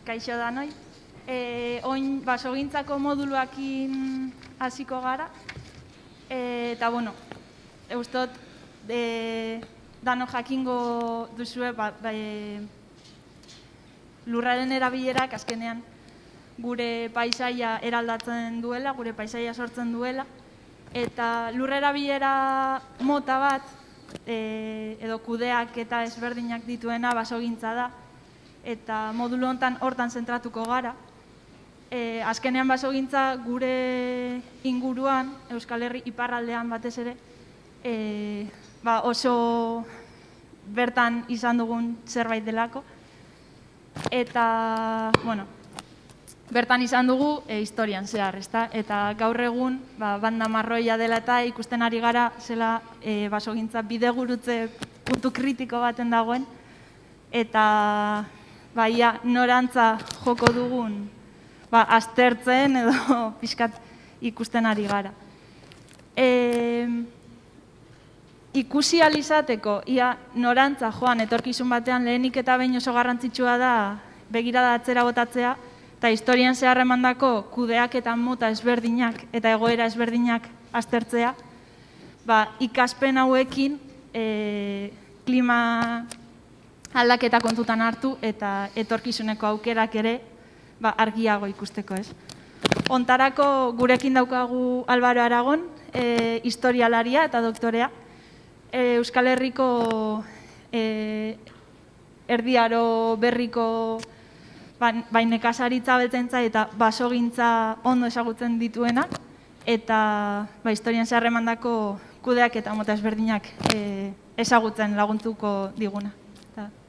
Kaixo danoi. Oin basogintzako moduluakin hasiko gara. Eta, bueno, eustot dano jakingo duzue lurraren erabilerak azkenean gure paisaia eraldatzen duela, gure paisaia sortzen duela. Eta lurra erabilera mota bat, edo kudeak eta ezberdinak dituena basogintza da. Eta modulu honetan hortan zentratuko gara. Azkenean basogintza gure inguruan, Euskal Herri iparraldean batez ere, oso bertan izan dugun zerbait delako. Eta, bueno, bertan izan dugu historian zehar, ezta? Eta gaur egun, banda marroia dela eta ikusten ari gara zela basogintza bidegurutze puntu kritiko baten dagoen. Eta ia norantza joko dugun aztertzen edo pixkat ikusten ari gara. Ikusi alizateko, ia norantza joan etorkizun batean lehenik eta behin oso garrantzitsua da begirada atzera botatzea eta historian zehar emandako kudeaketan mota ezberdinak eta egoera ezberdinak aztertzea, ikaspen hauekin klima aldaketa kontutan hartu eta etorkizuneko aukerak ere argiago ikusteko, ez. Hontarako gurekin daukagu Álvaro Aragon, historialaria eta doktorea. Euskal Herriko Erdi Aro berriko nekazaritza beltzaintza eta basogintza ondo ezagutzen dituenak eta historian zehar emandako kudeak eta mota ezberdinak ezagutzen laguntuko diguna.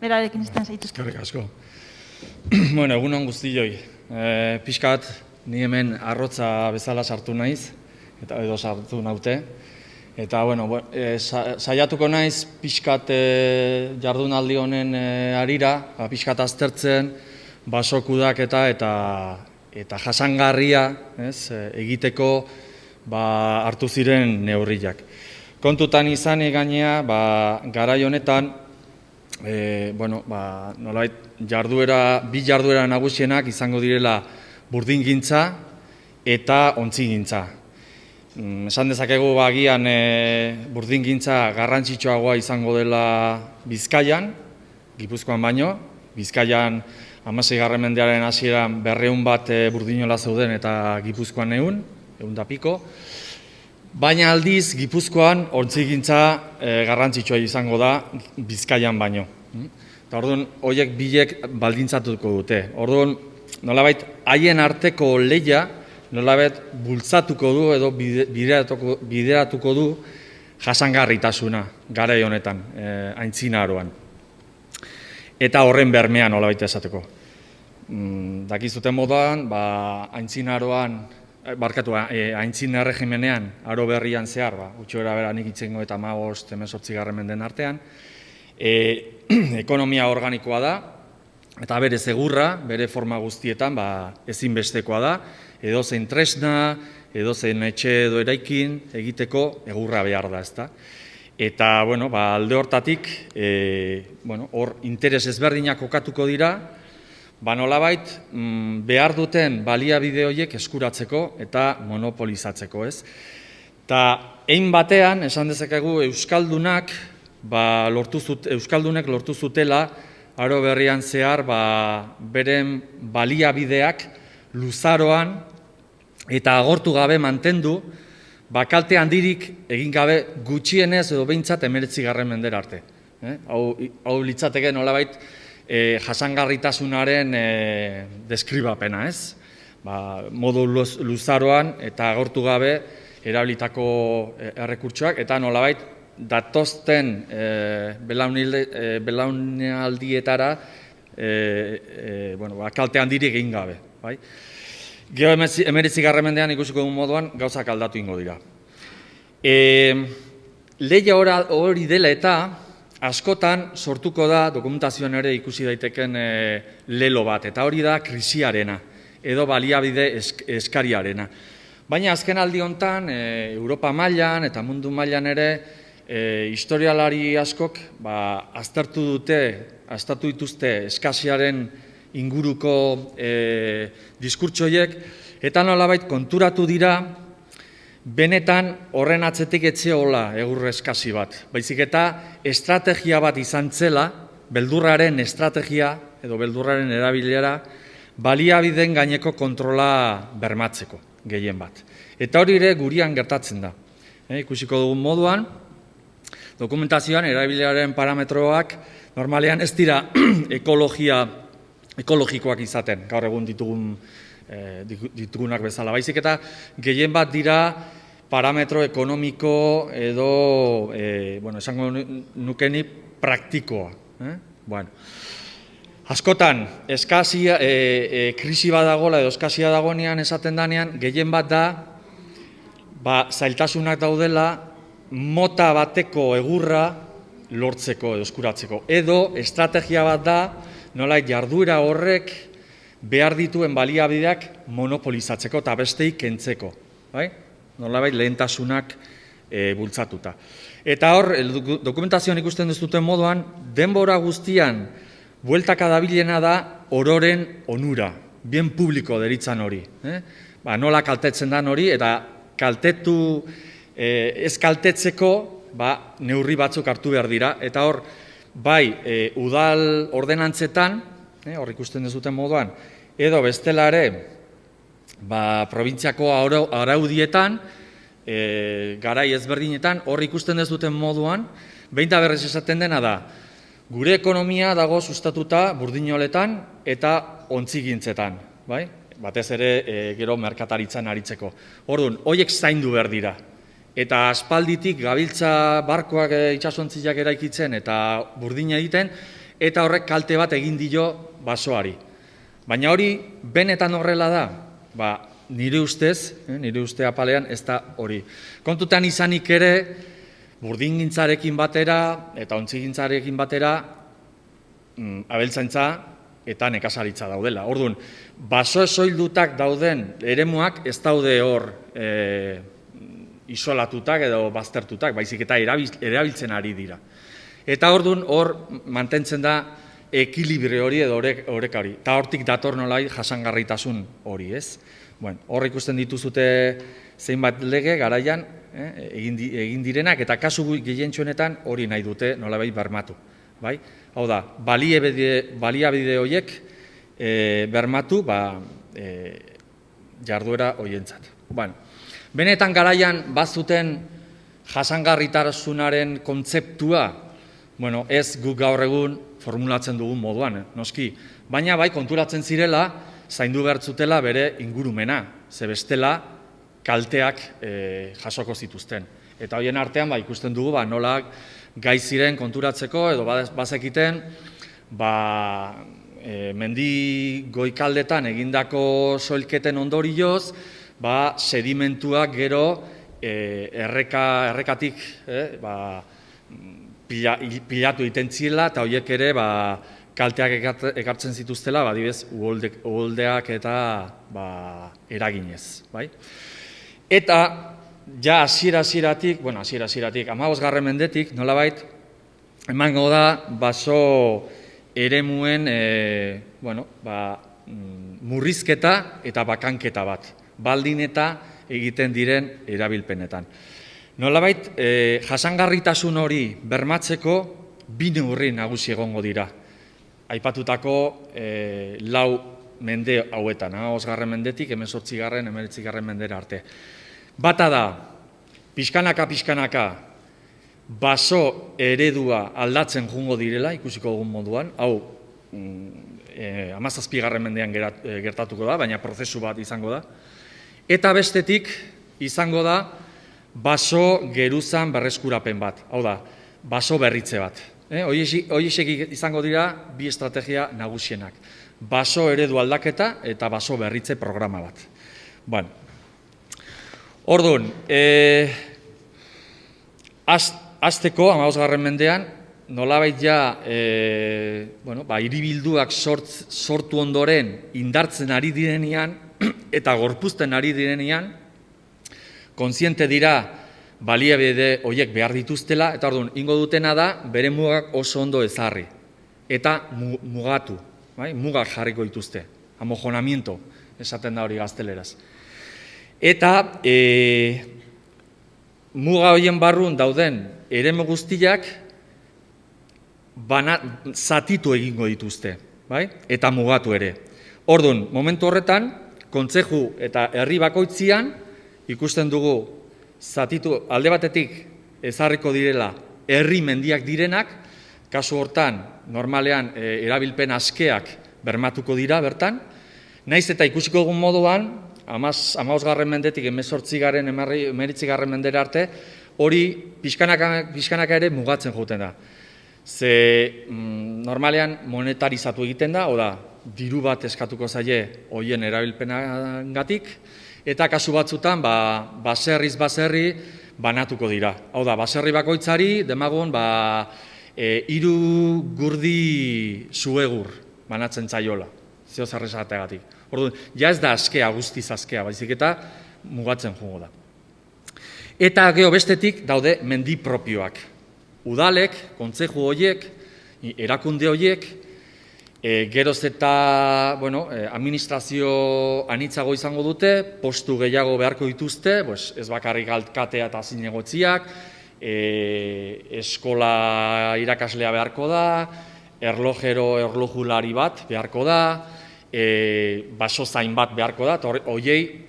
Berarekin izten zaituzko. Eskerrik asko. Bueno, egunon guztioi. Pixkat, ni hemen arrotza bezala sartu naiz, edo sartu naute. Eta, bueno, saiatuko naiz pixkat jardunaldi honen harira, pixkat aztertzen, basokudak eta jasangarria egiteko hartu ziren neurriak. Kontutan izan gainea, garai honetan, nolabait bi jarduera nagusienak izango direla burdingintza eta ontzigintza. Esan dezakegu agian burdingintza garrantzitsuagoa izango dela Bizkaian, Gipuzkoan baino. Bizkaian 16. mendearen hasieran 200 bat burdinola zeuden eta Gipuzkoan 100 eta piko. Baina aldiz, Gipuzkoan ontzigintza garrantzitsua izango da Bizkaian baino. Eta orduan, horiek bilek baldintzatuko dute. Orduan, nolabait, haien arteko lehia, nolabait, bultzatuko du edo bideratuko du jasangarritasuna garai honetan, aintzina aroan. Eta horren bermean nolabait esateko. Dakizuten moduan, aintzina aroan, aintzina erregimenean, aro berrian zehar, gutxora bera nik itzengo eta 15-18 menden artean, ekonomia organikoa da, eta bere segurra, bere forma guztietan ezinbestekoa da, edozein tresna, edozein etxe edo eraikin egiteko egurra behar da, ezta. Eta, alde hortatik, hor interes ezberdinak kokatuko dira, nolabait behar duten baliabide horiek eskuratzeko eta monopolizatzeko, ez? Eta hein batean, esan dezakegu, Euskaldunek lortu zutela aro berrian zehar beren baliabideak luzaroan eta agortu gabe mantendu, kalte handirik egin gabe gutxienez edo behintzat 19. mendera arte. Hau litzateke nolabait jasangarritasunaren deskribapena, ez? Modu luzaroan eta agortu gabe erabilitako errekurtsoak eta nolabait datozten belaunaldietara kalte handirik egin gabe. Gero 19. mendean ikusiko dugun moduan gauzak aldatu ingo dira. Lehia hori dela eta askotan sortuko da dokumentazioan ere ikusi daiteken lelo bat, eta hori da krisiarena, edo baliabide eskariarena. Baina azken aldi honetan, Europa mailan eta mundu mailan ere, historialari askok aztertu dituzte eskasiaren inguruko diskurtsoiek, eta nolabait konturatu dira, benetan horren atzetik etzeola egur eskasi bat. Baizik eta estrategia bat izan zela, beldurraren estrategia edo beldurraren erabilera, baliabideen gaineko kontrola bermatzeko, gehien bat. Eta hori ere gurian gertatzen da. Ikusiko dugun moduan, dokumentazioan erabileraren parametroak normalean ez dira ekologikoak izaten, gaur egun ditugunak bezala. Baizik eta gehien bat dira parametro ekonomiko edo, esango nukeni, praktikoa. Askotan, krisi bat dagoela edo eskazia dagoenean esaten danean, gehien bat da, zailtasunak daudela, mota bateko egurra lortzeko edo eskuratzeko. Edo, estrategia bat da, nolait jarduera horrek behar dituen baliabideak monopolizatzeko eta besteik kentzeko. Nolabait lehentasunak bultzatuta. Eta hor, dokumentazioan ikusten duzuten moduan, denbora guztian bueltaka dabilena da ororen onura, bien publiko deritzan hori. Nola kaltetzen den hori, eta ez kaltetzeko neurri batzuk hartu behar dira. Eta hor, bai, udal ordenantzetan, hor ikusten duzuten moduan, edo bestela ere, probintziako araudietan, garai ezberdinetan, hor ikusten duzuten moduan, behin da berrez esaten dena da, gure ekonomia dago sustatuta burdinoletan eta ontzigintzetan, batez ere gero merkataritzan aritzeko. Orduan, horiek zaindu behar dira. Eta aspalditik gabiltza barkoak itsasontziak eraikitzen eta burdina egiten, eta horrek kalte bat egin dio basoari. Baina hori, benetan horrela da, nire ustez, nire uste apalean, ez da hori. Kontutan izanik ere, burdingintzarekin batera eta ontzigintzarekin batera abeltzaintza eta nekazaritza daudela. Orduan, baso soildutak dauden eremuak ez daude hor isolatutak edo baztertutak, baizik eta erabiltzen ari dira. Eta orduan hor mantentzen da ekilibrio hori edo oreka hori. Eta hortik dator nolai jasangarritasun hori, ez? Hor ikusten dituzute zeinbat lege garaian egin direnak, eta kasu gehientsuenetan hori nahi dute nolabait bermatu. Hau da, baliabide horiek bermatu jarduera horientzat. Benetan garaian bazuten jasangarritasunaren kontzeptua, ez guk gaur egun formulatzen dugun moduan, noski. Baina bai konturatzen zirela, zaindu behar zutela bere ingurumena, ze bestela kalteak jasoko zituzten. Eta horien artean ikusten dugu nola gai ziren konturatzeko edo bazekiten mendi goikaldetan egindako soilketen ondorioz sedimentuak gero errekatik pilatu egiten zirela eta horiek ere kalteak ekartzen zituztela, adibidez, uholdeak eta eraginez. Eta, ja, hasiera-hasieratik, 15. mendetik, nolabait, emango da baso eremuen murrizketa eta bakanketa bat, baldin eta egiten diren erabilpenetan. Nolabait, jasangarritasun hori bermatzeko bi neurri nagusi egongo dira. Aipatutako 4 mende hauetan, 15. mendetik, 18. 19. mendera arte. Bata da, pixkanaka, baso eredua aldatzen jungo direla, ikusiko dugun moduan, hau 17. mendean gertatuko da, baina prozesu bat izango da. Eta bestetik izango da baso geruzan berreskurapen bat, hau da, baso berritze bat. Horiexek izango dira bi estrategia nagusienak. Baso eredu aldaketa eta baso berritze programa bat. Orduan, hasteko 15. mendean, nolabait ja hiribilduak sortu ondoren indartzen ari direnean eta gorpuzten ari direnean, kontziente dira baliabide horiek behar dituztela, eta orduan, ingo dutena da, bere mugak oso ondo ezarri, eta mugatu, bai? Mugak jarriko dituzte, amojonamiento, esaten da hori gazteleraz. Eta muga horien barrun dauden eremu guztiak zatitu egingo dituzte, bai? Eta mugatu ere. Orduan, momentu horretan, kontzeju eta herri bakoitzian, ikusten dugu zatitu alde batetik ezarriko direla herri mendiak direnak, kasu hortan, normalean, erabilpen askeak bermatuko dira bertan, naiz eta ikusiko dugun moduan, 15. mendetik 18. mendera arte, hori pixkanaka ere mugatzen joten da. Ze normalean monetarizatu egiten da, oda, diru bat eskatuko zaie hoien erabilpenagatik, eta kasu batzutan, baserriz baserri banatuko dira. Hau da, baserri bakoitzari, demagun, 3 gurdi zuegur banatzen zaiola, zeo zer esateagatik. Orduan, ja ez da askea, guztiz askea, baizik eta mugatzen joango da. Eta gero bestetik daude mendi propioak. Udalek, kontzeju horiek, erakunde horiek, geroz eta administrazio anitzago izango dute, postu gehiago beharko dituzte, ez bakarrik alkatea eta zinegotziak, eskola irakaslea beharko da, erlojulari bat beharko da, baso zain bat beharko da, eta horiei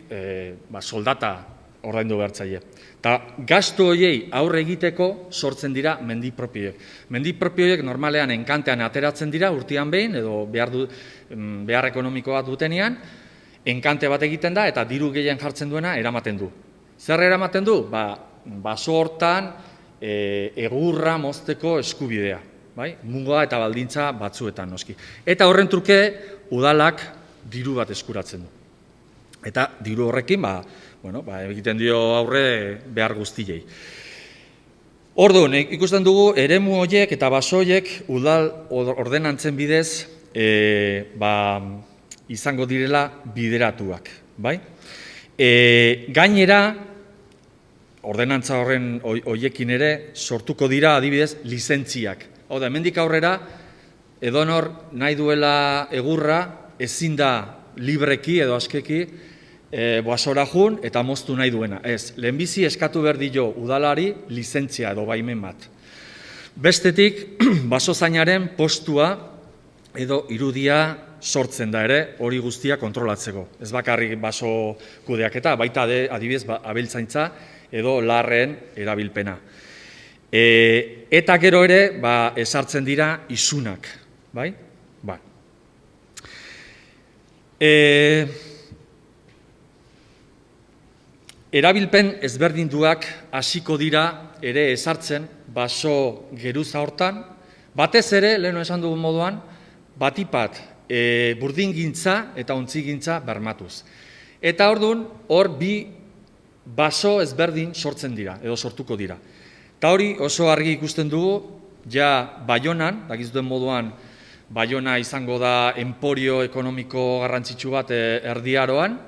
soldata ordaindu behartzaile. Eta gastu horiei aurre egiteko sortzen dira mendi propioek. Mendi propioek normalean enkantean ateratzen dira urtean behin, edo behar ekonomikoa dutenean, enkante bat egiten da eta diru gehien jartzen duena eramaten du. Zer eramaten du? Baso hortan egurra mozteko eskubidea, muga eta baldintza batzuetan noski. Eta horren truke udalak diru bat eskuratzen du. Eta diru horrekin, egiten dio aurre behar guztiei. Orduan, ikusten dugu, eremu horiek eta baso horiek udal ordenantzen bidez izango direla bideratuak. Gainera, ordenantza horren horiekin ere sortuko dira adibidez lizentziak. Hau da, hemendik aurrera, edonor nahi duela egurra ezin da libreki edo askeki basora jun eta moztu nahi duena. Ez, lehenbizi eskatu behar dio udalari lizentzia edo baimen bat. Bestetik, basozainaren postua edo irudia sortzen da ere, hori guztia kontrolatzeko. Ez bakarrik baso kudeaketa, baita adibidez abeltzaintza edo larren erabilpena. Eta gero ere, ezartzen dira isunak. Erabilpen ezberdinduak hasiko dira ere ezartzen baso geruza hortan, batez ere, leheno esan dugun moduan, batipat burdingintza eta ontzigintza bermatuz. Eta orduan, hor bi baso ezberdin sortzen dira, edo sortuko dira. Eta hori oso argi ikusten dugu, ja Baionan, dakizuten moduan, Baiona izango da enporio ekonomiko garrantzitsu bat Erdi Aroan,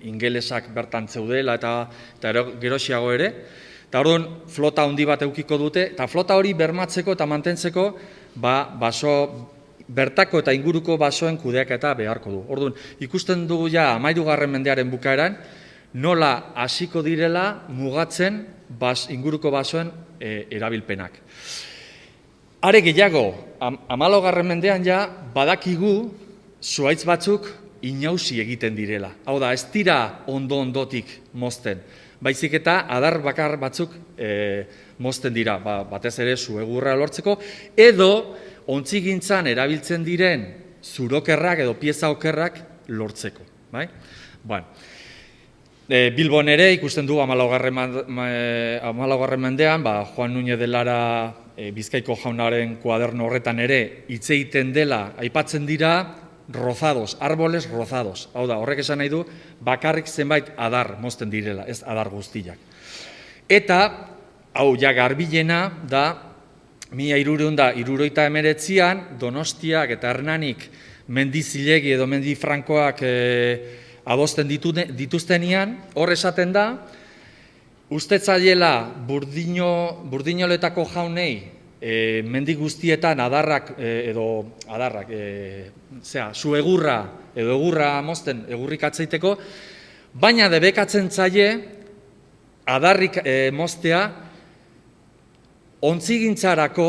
ingelesak bertan zeudela eta gerosiago ere, eta orduan flota handi bat eukiko dute, eta flota hori bermatzeko eta mantentzeko baso bertako eta inguruko basoen kudeaketa beharko du. Orduan, ikusten dugu ja 13. mendearen bukaeran, nola hasiko direla mugatzen inguruko basoen erabilpenak. Are gehiago, 14. mendean ja badakigu zuhaitz batzuk inausi egiten direla. Hau da, ez dira ondo-ondotik mozten. Baizik eta adar bakar batzuk mozten dira, batez ere zuegurra lortzeko, edo ontzigintzan erabiltzen diren zurokerrak edo pieza okerrak lortzeko. Bilbon ere ikusten dugu 14. mendean, Juan Núñez de Lara Bizkaiko jaunaren kuaderno horretan ere hitz egiten dela, aipatzen dira rozados, árboles rozados. Hau da, horrek esan nahi du, bakarrik zenbait adar mozten direla, ez adar guztiak. Eta, hau ja garbilena da, 1379an, Donostiak eta Hernanik mendizilegi edo mendifrankoak adosten dituztenean, hor esaten da, ustetzaiela burdinoletako jaunei mendi guztietan adarrak, zu egurra edo egurra mozten egurrik atzaiteko, baina debekatzen zaie adarrik moztea ontzigintzarako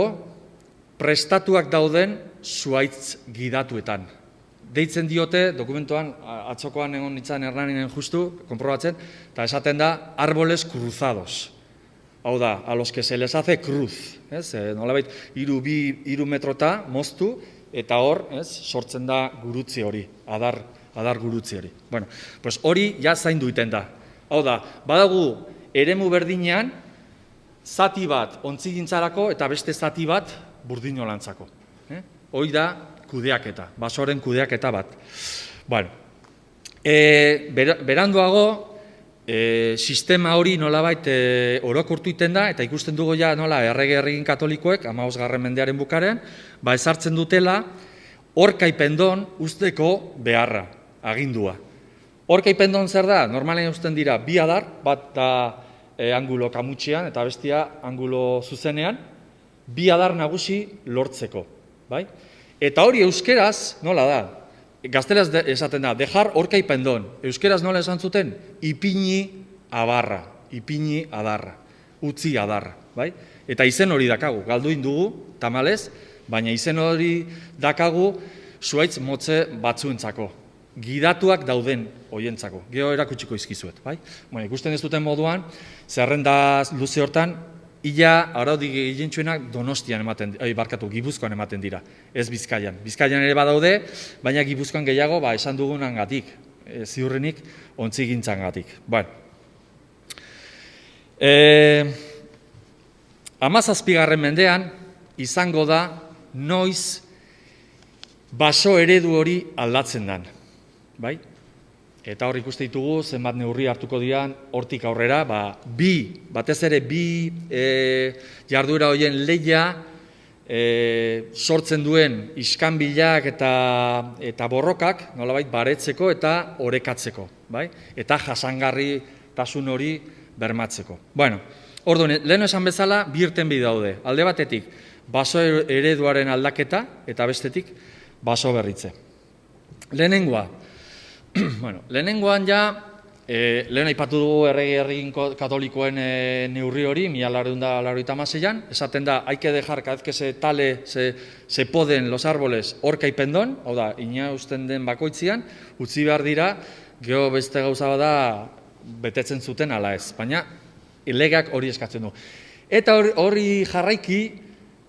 prestatuak dauden zuhaitz gidatuetan. Deitzen diote, dokumentuan, atzokoan egon nintzen Hernaninen justu, konprobatzen, eta esaten da, árboles cruzados. Hau da, a los que se les hace cruz. Nolabait, 3 metrota moztu, eta hor, sortzen da gurutzi hori, adar gurutzi hori. Bueno, pues hori ja zaindu iten da. Hau da, badagu eremu berdinean, zati bat ontzigintzarako eta beste zati bat burdinolantzako. Hoi da kudeaketa, basoren kudeaketa bat. Bueno, beranduago, sistema hori nolabait orokortu iten da, eta ikusten dugu ja nola erregin katolikoek, 15. mendearen bukaren, ezartzen dutela horkaipendon usteko beharra, agindua. Horkaipendon zer da? Normalen usten dira bi adar, bat da angulo kamutxean eta bestia angulo zuzenean, bi adar nagusi lortzeko. Eta hori euskeraz nola da? Gaztelaz esaten da, dejar horkaipendon. Euskeraz nola esan zuten? Ipini abarra, utzi adarra. Eta izen hori dakagu, galduin dugu, tamalez, baina izen hori dakagu zuhaitz motze batzuentzako. Gidatuak dauden hoientzako. Gero erakutsiko izkizuet. Ikusten ez duten moduan, zerrenda luze hortan, ila araudi gehientsuenak Donostian Gipuzkoan ematen dira, ez Bizkaian. Bizkaian ere badaude, baina Gipuzkoan gehiago esan dugunangatik, ziurrenik ontzigintzangatik. 17. mendean izango da noiz baso eredu hori aldatzen den. Eta hor ikuste ditugu, zenbat neurri hartuko dian, hortik aurrera, batez ere bi jarduera horien lehia sortzen duen iskanbilak eta borrokak, nolabait, baretzeko eta orekatzeko, eta jasangarritasun hori bermatzeko. Orduan, lehen esan bezala, bi irtenbide daude. Alde batetik, baso ereduaren aldaketa, eta bestetik, baso berritze. Lehenengoan ja, lehen aipatu dugu erregin katolikoen neurri hori, 1986an, esaten da, hay que dejar, cada vez que se poden los árboles horkaipendon, hau da, inausten den bakoitzian, utzi behar dira, geho beste gauza bada betetzen zuten ala ez, baina legeak hori eskatzen du. Eta hori jarraiki,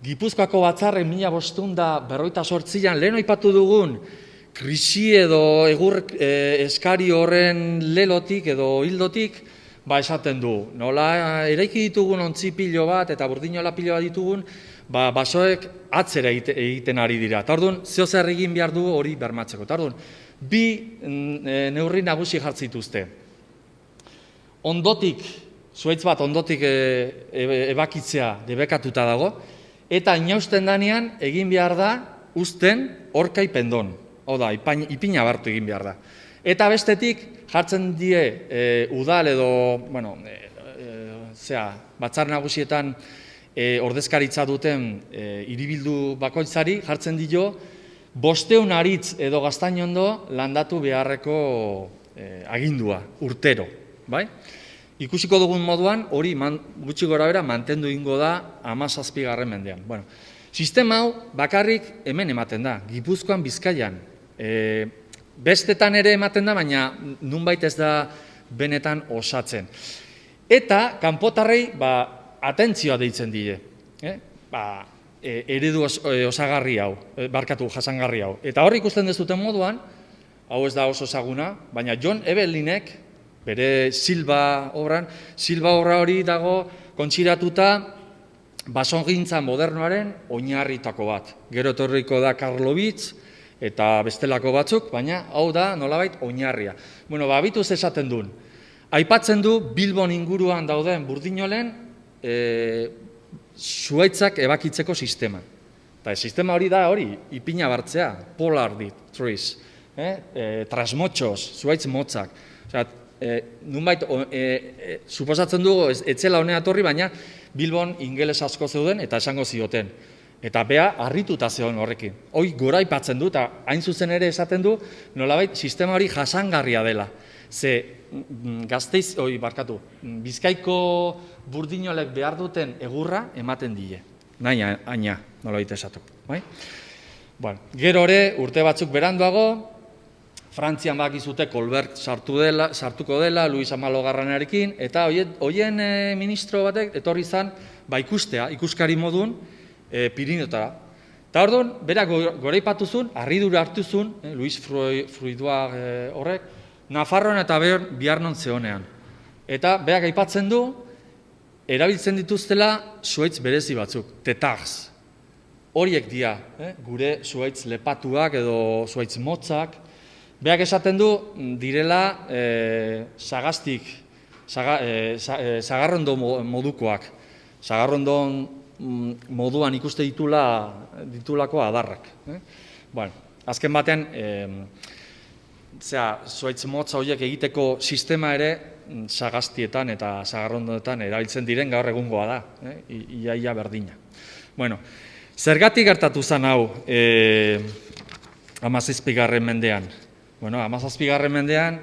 Gipuzkoako batzarren 1548an, lehen aipatu dugun, krisi edo egur eskari horren lelotik edo hildotik, esaten du. Nola eraiki ditugun ontzi pilo bat eta burdinola pilo bat ditugun, basoek atzera egiten ari dira. Eta orduan, zeo zer egin behar du hori bermatzeko. Eta orduan, bi neurri nagusi jartzituzte. Ondotik, zuhaitz bat ondotik ebakitzea debekatuta dago, eta inausten danean egin behar da uzten horkaipendon. Hau da, ipina bartu egin behar da. Eta bestetik, jartzen die udal edo, batzar nagusietan ordezkaritza duten hiribildu bakoitzari, jartzen dio, 500 aritz edo gaztainondo landatu beharreko agindua, urtero. Ikusiko dugun moduan, hori gutxi gora bera mantendu ingo da 17. mendean. Sistema hau bakarrik hemen ematen da, Gipuzkoan, Bizkaian. Bestetan ere ematen da, baina nunbait ez da benetan osatzen. Eta, kanpotarrei, atentzioa deitzen die. Eredu osagarri hau, jasangarri hau. Eta hor ikusten dezuten moduan, hau ez da oso ezaguna, baina John Evelinek, bere Silva obra hori dago kontxiratuta basogintza modernoaren oinarritako bat. Gero etorriko da Karlovitz eta bestelako batzuk, baina hau da nolabait oinarria. Abituz esaten duen. Aipatzen du Bilbon inguruan dauden burdinolen zuhaitzak ebakitzeko sistema. Eta sistema hori da hori, ipina bartzea, polar trees, trasmotxos, zuhaitz motzak. Nunbait, suposatzen dugu, etzela honea torri, baina Bilbon ingeles asko zeuden eta esango zioten. Eta bea harrituta zegoen horrekin. Hoi goraipatzen du, eta hain zuzen ere esaten du, nolabait sistema hori jasangarria dela. Ze Gasteiz, Bizkaiko burdinolek behar duten egurra ematen die. Nahi, aina, nolabait esatuko. Bai? Bueno, gero ere, urte batzuk beranduago, Frantzian bakizute Colbert sartuko dela, Luis Amalogarranarekin, eta hoien ministro batek etorri zan ikustea, ikuskari modun, Pirinotara. Eta orduan, berak goraipatu zuen, harridura hartu zuen, Luis Fruiduak horrek, Nafarroan eta Biarnon zehonean. Eta berak aipatzen du, erabiltzen dituztela zuhaitz berezi batzuk, tetars. Horiek dira, gure zuhaitz lepatuak edo zuhaitz motzak. Berak esaten du, direla sagastik, sagarrondo modukoak. Sagarrondon moduan ikuste ditulako adarrak. Bueno, azken batean, zuhaitz motza horiek egiteko sistema ere sagastietan eta sagarrondoetan erabiltzen diren gaur egungoa da, iaia berdina. Bueno, zergatik gertatu zen hau 17. mendean? Bueno, 17. mendean,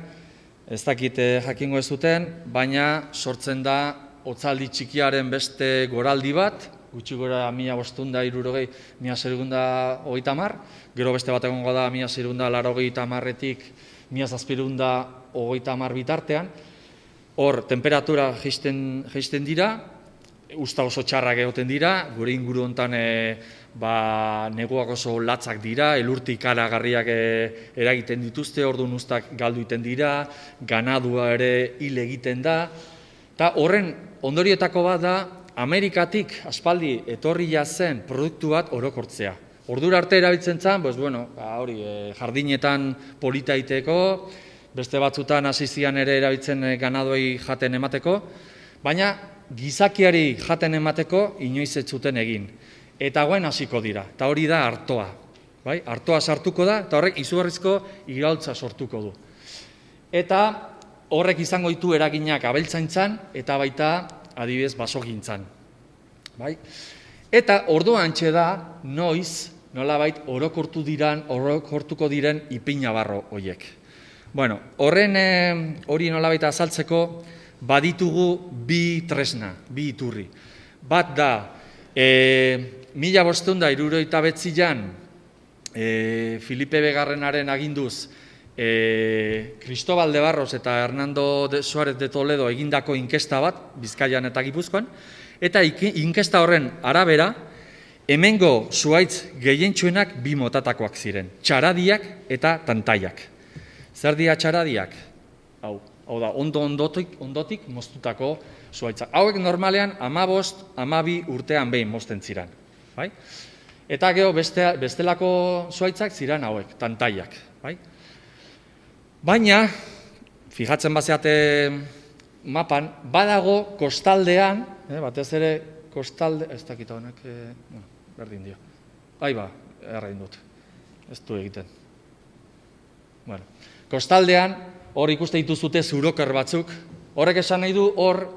ez dakit jakingo ez duten, baina sortzen da hotzaldi txikiaren beste goraldi bat, gutxi gora 1560, 1630, gero beste bat egongo da 1680-etik 1730 bitartean, hor temperatura jaisten dira, usta oso txarrak egoten dira, gure inguru hontan neguak oso latzak dira, elurtik ikaragarriak eragiten dituzte, orduan ustak galdu egiten dira, ganadua ere hil egiten da, eta horren ondorioetako bat da, Amerikatik aspaldi etorria zen produktu bat orokortzea. Ordura arte erabiltzen zen, jardinetan polita iteko, beste batzutan hasi zian ere erabiltzen ganaduei jaten emateko, baina gizakiari jaten emateko inoiz ez zuten egin. Eta guen hasiko dira, eta hori da artoa. Artoa sartuko da, eta horrek izugarrizko iraultza sortuko du. Eta horrek izango ditu eraginak abeltzaintzan, eta baita adibidez basogintzan. Eta orduan antxe da, noiz, nolabait orokortuko diren ipiñabarro horiek. Bueno, hori nolabait azaltzeko, baditugu bi tresna, bi iturri. Bat da, 1579an, Filipe Begarrenaren aginduz, Cristobal de Barros eta Hernando Suárez de Toledo egindako inkesta bat, Bizkaian eta Gipuzkoan, eta inkesta horren arabera, hemengo zuhaitz gehientsuenak bi motatakoak ziren, txaradiak eta tantaiak. Zer dira txaradiak? Hau da, ondotik moztutako zuhaitzak. Hauek normalean 15-12 urtean behin mozten ziren. Eta gero bestelako zuhaitzak ziren hauek, tantaiak. Baina, fijatzen bazeate mapan, badago kostaldean, batez ere kostalde, ez dakit honek, berdin dio. Errain dut, ez du egiten. Kostaldean, hor ikuste dituzute zuroker batzuk, horrek esan nahi du hor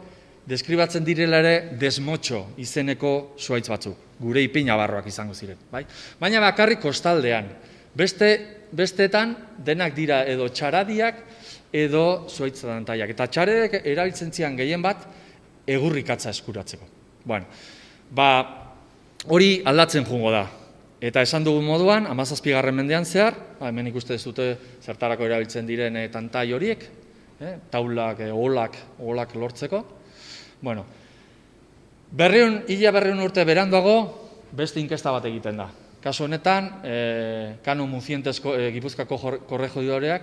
deskribatzen direla ere desmotxo izeneko zuhaitz batzuk, gure ipiñabarroak izango ziren. Baina bakarrik kostaldean, besteetan denak dira edo txaradiak edo zuhaitz tantaiak. Eta txaradiak erabiltzen zian gehien bat egurrikatza eskuratzeko. Hori aldatzen jungo da. Eta esan dugun moduan, 17. mendean zehar, hemen ikuste dute zertarako erabiltzen diren tantai horiek, taulak, olak lortzeko. Ia 200 urte beranduago, beste inkesta bat egiten da. Kasu honetan, Kano Muncientes Gipuzkoako korrejoidoreak,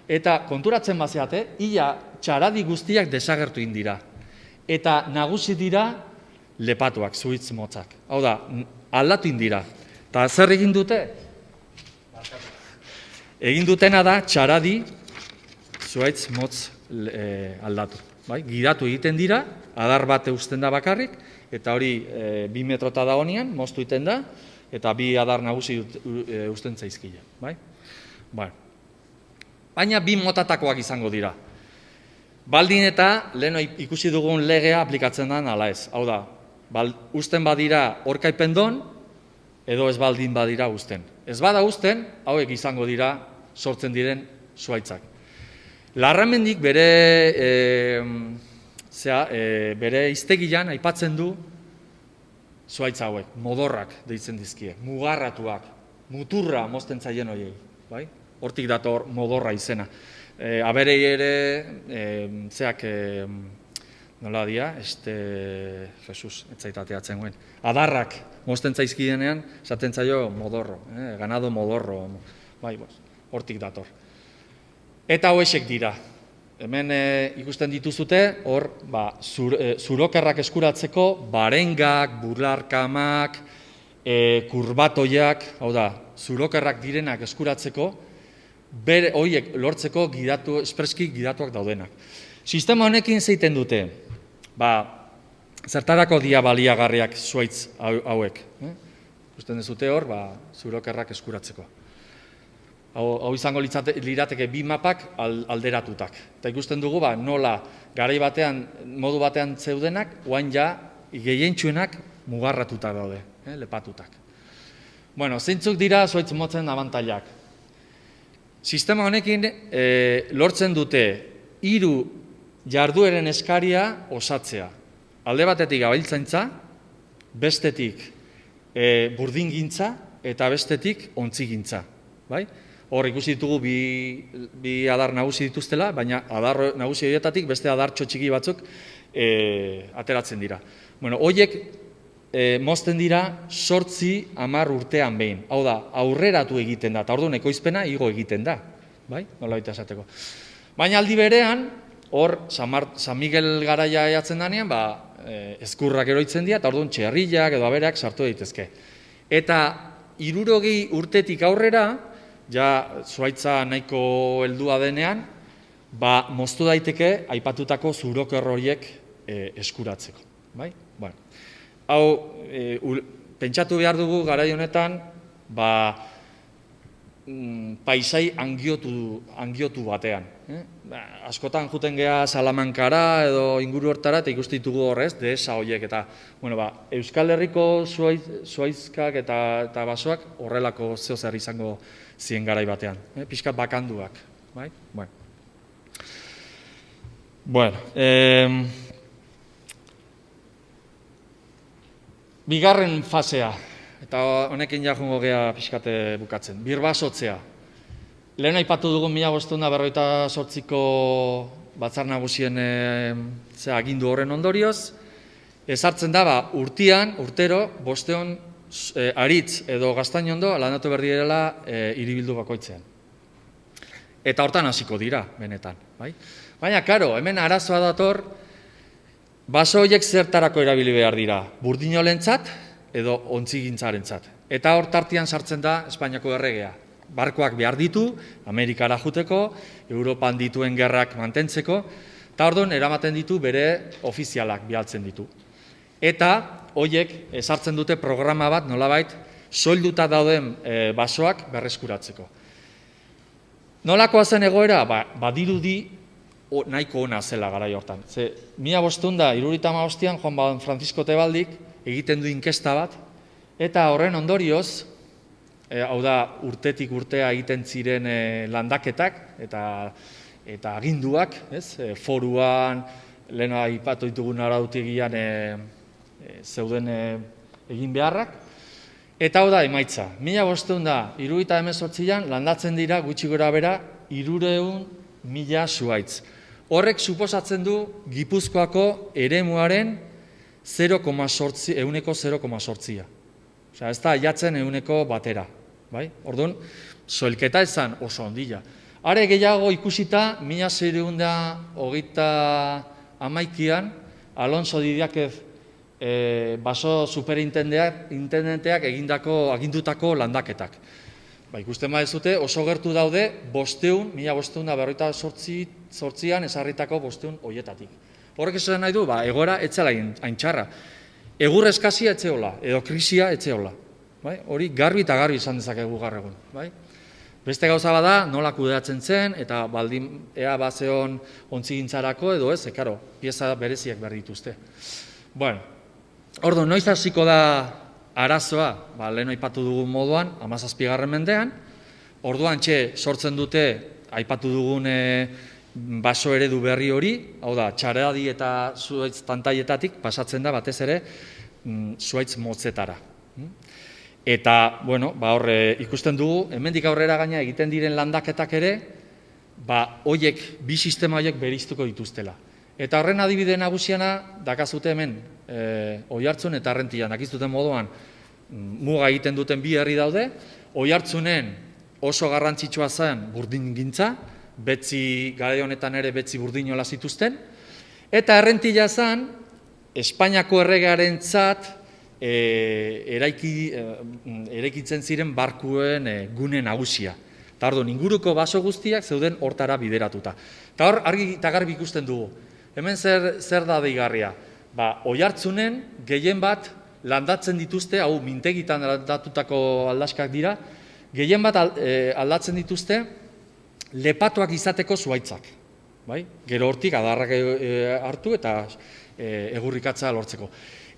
eta konturatzen bazeate, ia txaradi guztiak desagertu indira. Eta nagusi dira lepatuak, zuhaitz motzak. Hau da, aldatu indira. Eta zer egin dute? Egin dutena da txaradi zuhaitz motz aldatu. Gidatu egiten dira, adar bat eusten da bakarrik, eta hori 2 metrota da honian, moztu egiten da, eta 2 adar nagusi eusten zaizkile. Baina 2 motatakoak izango dira. Baldin eta lehen ikusi dugun legea aplikatzen da ala ez. Hau da, usten badira orkaipendon, edo ez baldin badira usten. Ez bada usten, hauek izango dira sortzen diren zuhaitzak. Larramendik bere hiztegian aipatzen du zuhaitz hauek, modorrak deitzen dizkie, mugarratuak, muturra mozten zaien horiei, bai? Hortik dator modorra izena. Aberei ere, nola dia, Jesus, etzaitateatzen guen, adarrak mozten zaizkienean, esaten zaio modorro, ganado modorro, bai, hortik dator. Eta hoesek dira. Hemen ikusten dituzute, hor, zurokerrak eskuratzeko, barengak, burlarkamak, kurbatoiak, hau da, zurokerrak direnak eskuratzeko, horiek lortzeko espreski gidatuak daudenak. Sistema honekin zeiten dute, zertarako dia baliagarriak zuhaitz hauek. Ikusten dezute hor, zurokerrak eskuratzeko. Hau izango lirateke bi mapak alderatutak. Eta ikusten dugu nola garai batean, modu batean zeudenak, oain ja gehientsuenak mugarratuta daude, lepatutak. Bueno, zeintzuk dira zuhaitz motzen abantailak. Sistema honekin lortzen dute 3 jardueren eskaria osatzea. Alde batetik abeltzaintza, bestetik burdingintza eta bestetik ontzigintza. Hor ikusi ditugu bi adar nagusi dituztela, baina adar nagusi horietatik beste adartxo txiki batzuk ateratzen dira. Horiek mozten dira 8-10 urtean behin. Hau da, aurreratu egiten da, eta orduan ekoizpena igo egiten da. Nola baita esateko. Baina aldi berean, hor, San Miguel garaia eatzen danean, ezkurrak eroitzen dira, eta orduan txerriak edo abereak sartu daitezke. Eta 60 urtetik aurrera, ja zuhaitza nahiko heldua denean, moztu daiteke aipatutako zuroker horiek eskuratzeko. Hau, pentsatu behar dugu garai honetan, paisai angiotu batean. Askotan juten geha Salamankara edo inguru hortara, eta ikusten ditugu horrez, dehesa horiek. Eta, Euskal Herriko zuhaitzkak eta basoak horrelako zehozer izango ziren garai batean. Pixkat bakanduak. Bigarren fasea, eta honekin jakungo geha pixkate bukatzen. Birbasotzea. Lehen aipatu dugun 1548ko Batzar Nagusien agindu horren ondorioz, ezartzen da, urtero, 500 aritz edo gaztainondo lanatu behar direla hiribildu bakoitzean. Eta hortan hasiko dira, benetan. Baina, karo, hemen arazoa dator, baso horiek zertarako erabili behar dira, burdinolentzat edo ontzigintzarentzat. Eta hor tartian sartzen da Espainiako erregea. Barkoak behar ditu, Amerikara juteko, Europan dituen gerrak mantentzeko, eta orduan eramaten ditu bere ofizialak bialtzen ditu. Eta horiek ezartzen dute programa bat nolabait soilduta dauden basoak berreskuratzeko. Nolakoa zen egoera? Badirudi nahiko ona zela garai hortan. 1575an Juan Francisco Tebaldik egiten du inkesta bat, eta horren ondorioz, hau da, urtetik urtea egiten ziren landaketak eta aginduak, foruan, lehen aipatu ditugun arautegian zeuden egin beharrak, eta hau da emaitza. 1578an landatzen dira gutxi gora bera 300.000 zuhaitz. Horrek suposatzen du Gipuzkoako eremuaren 0,8. Ez da aiatzen 100 Orduan, soilketa ezan oso ondila. Are gehiago ikusita, 1631an, Alonso Didiakez baso superintendenteak agindutako landaketak. Ikusten badezute, oso gertu daude 1548an ezarritako 500 horietatik. Horrek esan nahi du, egoera etzela haintxarra. Egur eskazia etzeola, edo krisia etzeola. Hori garbi eta garbi izan dezakegu gaur egun. Beste gauza bada, nola kudeatzen zen, eta baldin ea bazeon ontzigintzarako edo ez, pieza bereziak behar dituzte. Orduan, noiz hasiko da arazoa, lehen aipatu dugun moduan, 17. mendean, orduan sortzen dute, aipatu dugun baso eredu berri hori, hau da, txaradi eta zuhaitz tantaietatik pasatzen da batez ere zuhaitz motzetara. Eta, bueno, horre ikusten dugu, hemendik aurrera gaina egiten diren landaketak ere, hoiek, bi sistema horiek bereiztuko dituztela. Eta horren adibide nagusiana dakazute hemen Oiartzun eta Arrentian, dakizuten moduan muga egiten duten bi herri daude. Oiartzunen oso garrantzitsua zen burdingintza, garai honetan ere betzi burdinola zituzten, eta Arrentia zen Espainiako erregearentzat eraikitzen ziren barkuen gune nagusia. Eta orduan, inguruko baso guztiak zeuden hortara bideratuta. Eta hor, argi eta garbi ikusten dugu. Hemen zer da deigarria? Oiartzunen gehien bat landatzen dituzte, hau mintegitan landatutako aldaskak dira, gehien bat aldatzen dituzte lepatuak izateko zuhaitzak. Gero hortik adarrak hartu eta egurrikatza lortzeko.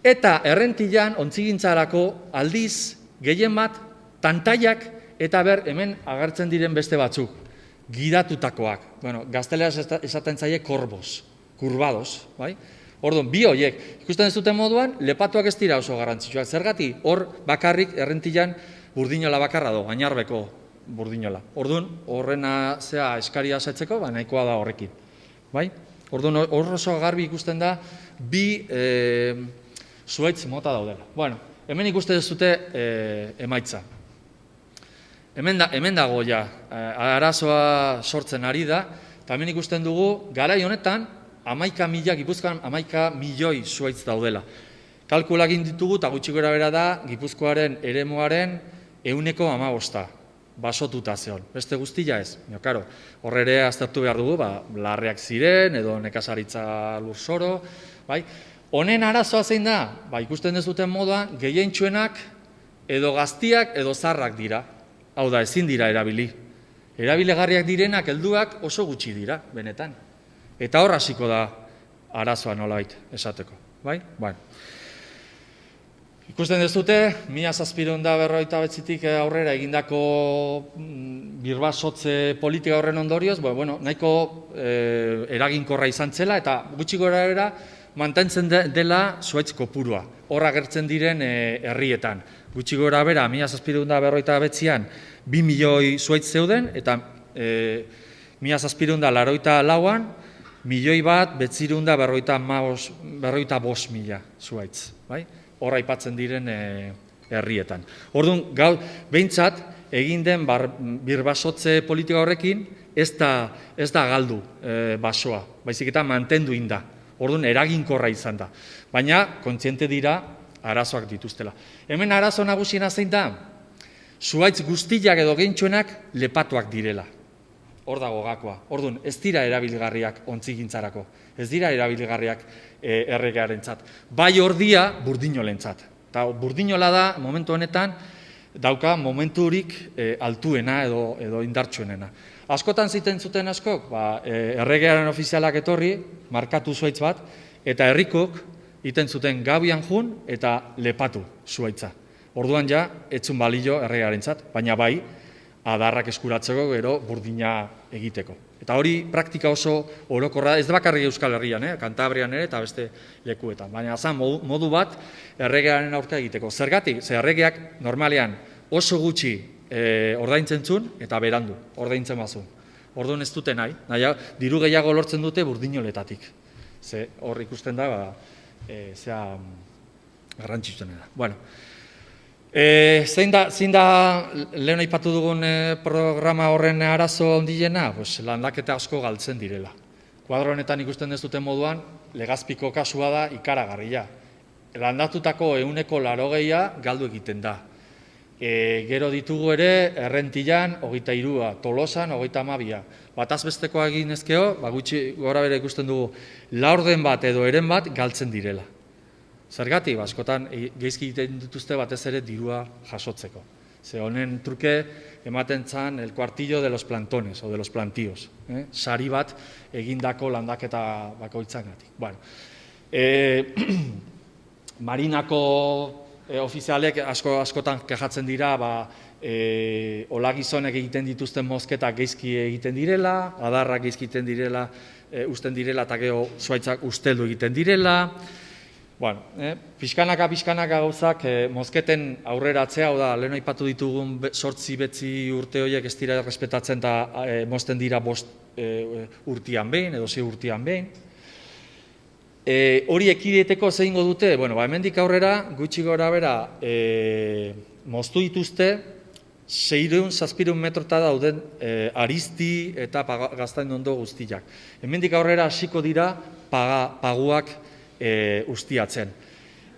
Eta Errentian, ontzigintzarako aldiz, gehien bat tantaiak eta hemen agertzen diren beste batzuk, gidatutakoak. Gazteleraz esaten zaie korbos, kurbados. Orduan, bi horiek, ikusten ez duten moduan, lepatuak ez dira oso garrantzitsuak. Zergatik, hor bakarrik Errentian burdinola bakarra do, gainarbeko burdinola. Orduan, horrena eskaria asetzeko, nahikoa da horrekin. Orduan, hor oso garbi ikusten da, bi zuhaitz mota daudela. Hemen ikusten ez dute emaitza. Hemen dago ja, arazoa sortzen ari da, eta hemen ikusten dugu, garai honetan, Gipuzkoan 11 milioi zuhaitz daudela. Kalkulak ditugu eta gutxi gora bera da, Gipuzkoaren eremuaren 15%, basotuta zeon. Beste guztia ez. Hor ere aztertu behar dugu, larreak ziren, edo nekazaritza lurzoro. Honen arazoa zein da, ikusten ez duten moduan, gehientsuenak edo gaztiak edo zarrak dira. Hau da, ezin dira erabili. Erabilegarriak direnak helduak oso gutxi dira, benetan. Eta hor hasiko da arazoa nolabait esateko. Ikusten ez dute, 1759tik aurrera egindako birbasotze politika horren ondorioz, nahiko eraginkorra izan zela, eta gutxi gora mantentzen dela zuhaitz kopurua. Hor agertzen diren herrietan. Gutxi gora bera, 1759an 2 milioi zuhaitz zeuden, eta 1784an, 1.945.000 zuhaitz. Hor aipatzen diren herrietan. Orduan, behintzat, egin den birbasotze politika horrekin, ez da galdu basoa, baizik eta mantendu inda. Orduan, eraginkorra izan da. Baina, kontziente dira, arazoak dituztela. Hemen arazo nagusiena zein da, zuhaitz guztiak edo gehientsuenak lepatuak direla. Hor dago gakoa. Orduan, ez dira erabilgarriak ontzigintzarako. Ez dira erabilgarriak erregearentzat. Bai ordia burdinolentzat. Eta burdinola da, momentu honetan, dauka momenturik altuena edo indartsuenena. Askotan ziten zuten askok, erregearen ofizialak etorri, markatu zuhaitz bat, eta herrikok iten zuten gabian jun eta lepatu zuhaitza. Orduan ja, etzun balio erregearentzat, baina bai, adarrak eskuratzeko gero burdina egiteko. Eta hori praktika oso orokorra, ez da bakarrik Euskal Herrian, Kantabrian ere eta beste lekuetan. Baina zan modu bat erregearen aurka egiteko. Zergatik, ze erregeak normalean oso gutxi ordaintzen zuen eta berandu, ordaintzen bazuen. Orduan ez dute nahi, diru gehiago lortzen dute burdinoletatik. Ze hor ikusten da, garrantzitsuena da. Zein da lehen aipatu dugun programa horren arazo handiena? Landaketa asko galtzen direla. Kuadro honetan ikusten ez duten moduan, Legazpiko kasua da ikaragarria. Landatutako 80% galdu egiten da. Gero ditugu ere, Errentian, 23, Tolosan, 32. Bataz bestekoa egin ezkeo, gutxi gora bere ikusten dugu, laurden bat edo eren bat galtzen direla. Zergatik, askotan geizki egiten dituzte batez ere dirua jasotzeko. Ze honen truke ematen zan el cuartillo de los plantones, o de los plantíos. Sari bat egindako landaketa bakoitzagatik. marinako ofizialek askotan kejatzen dira, hola gizonek egiten dituzten mozketak geizki egiten direla, adarrak geizki egiten direla, usten direla, eta gero zuaitzak usteldu egiten direla. Bueno, pixkanaka gauzak mozketen aurreratzea, hau da, lehen aipatu ditugun 8-9 urte horiek ez dira errespetatzen eta mozten dira 5 urtean behin, edo 6 urtean behin. Hori ekideteko zeingo dute, hemendik aurrera, gutxi gora bera, moztu dituzte, 600-700 metrota dauden arizti eta gaztain ondo guztiak. Hemendik aurrera hasiko dira paguak ustiatzen.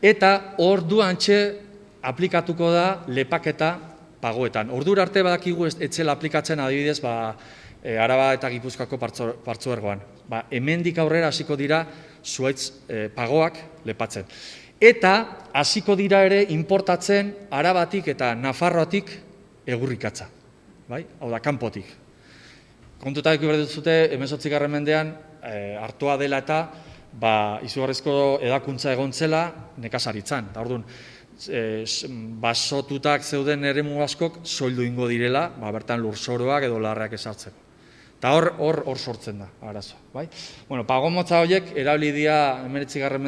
Eta orduantxe aplikatuko da lepaketa pagoetan. Ordura arte badakigu etzela aplikatzen adibidez Araba eta Gipuzkoako partzuergoan. Hemendik aurrera hasiko dira zuaitz pagoak lepatzen. Eta hasiko dira ere importatzen Arabatik eta Nafarroatik egurrikatza. Hau da, kanpotik. Kontuta eki berduzute, 18. mendean hartua dela eta izugarrizko edakuntza egon zela nekazaritzan. Orduan, basotutak zeuden eremu askok soildu ingo direla, bertan lurzoroak edo larreak esartzeko. Eta hor sortzen da, arazoa. Pagomotza horiek erabili dira 19.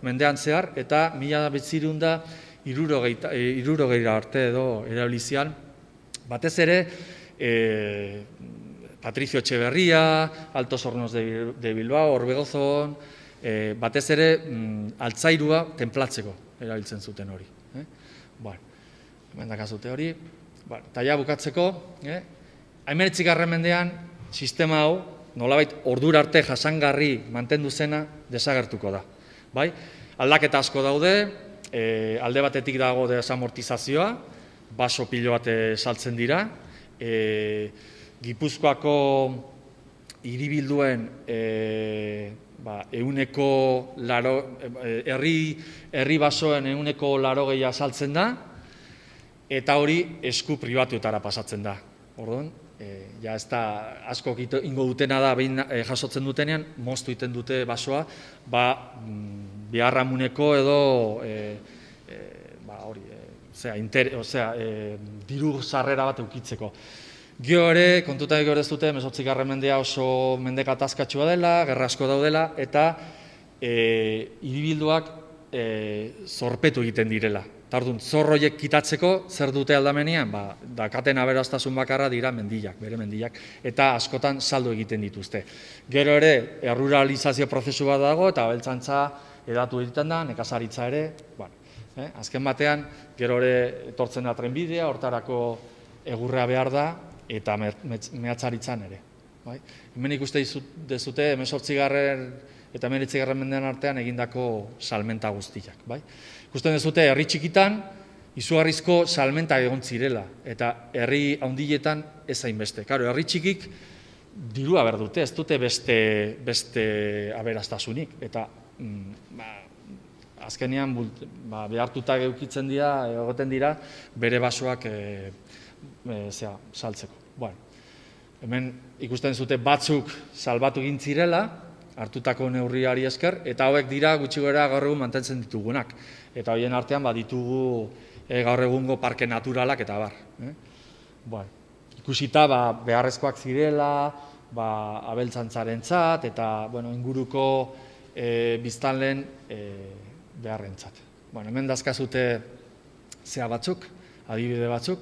mendean zehar, eta 1960 arte edo erabili zian. Batez ere, Patricio Etxeberria, Altos Hornos de Bilbao, Orbegozon, batez ere altzairua tenplatzeko erabiltzen zuten hori. Hemen dakazute hori. Eta ja bukatzeko, 19. mendean sistema hau, nolabait ordura arte jasangarri mantendu zena desagertuko da. Aldaketa asko daude, alde batetik dago desamortizazioa, baso pilo bat saltzen dira, Gipuzkoako hiribilduen herri basoen 180 saltzen da, eta hori esku pribatuetara pasatzen da. Orduan, ja ez da asko ingo dutena da, behin jasotzen dutenean, moztu egiten dute basoa, biharramuneko edo diru sarrera bat eukitzeko. Gio ere, kontuta egin ez dute, 18. mendea oso mende gatazkatsua dela, gerra asko daudela, eta hiribilduak zorpetu egiten direla. Eta orduan, zorroiek kitatzeko, zer dute aldamenean? Dakaten aberastazun bakarra dira mendiak, bere mendiak, eta askotan saldo egiten dituzte. Gero ere, erruralizazio prozesu bat dago, eta abeltzantza edatu egiten da, nekazaritza ere. Azken batean, gero ere etortzen da trenbidea, hortarako egurrea behar da, eta mehatzaritzan ere. Hemen ikuste dezute, 18. eta 19. mendean artean egindako salmenta guztiak. Ikusten dezute, herri txikitan, izugarrizko salmenta egon zirela, eta herri handiletan ez hainbeste. Herri txikik dirua behar dute, ez dute beste aberastasunik, eta azkenean behartuta eukitzen dira, egoten dira, bere basoak saltzeko. Hemen ikusten zute batzuk salbatu egin zirela, hartutako neurriari esker, eta hauek dira gutxi gora gaur egun mantentzen ditugunak. Eta horien artean ditugu gaur egungo parke naturalak eta bar. Ikusita beharrezkoak zirela, abeltzantzarentzat eta inguruko biztanleen beharrentzat. Hemen dazkazute zea batzuk, adibide batzuk,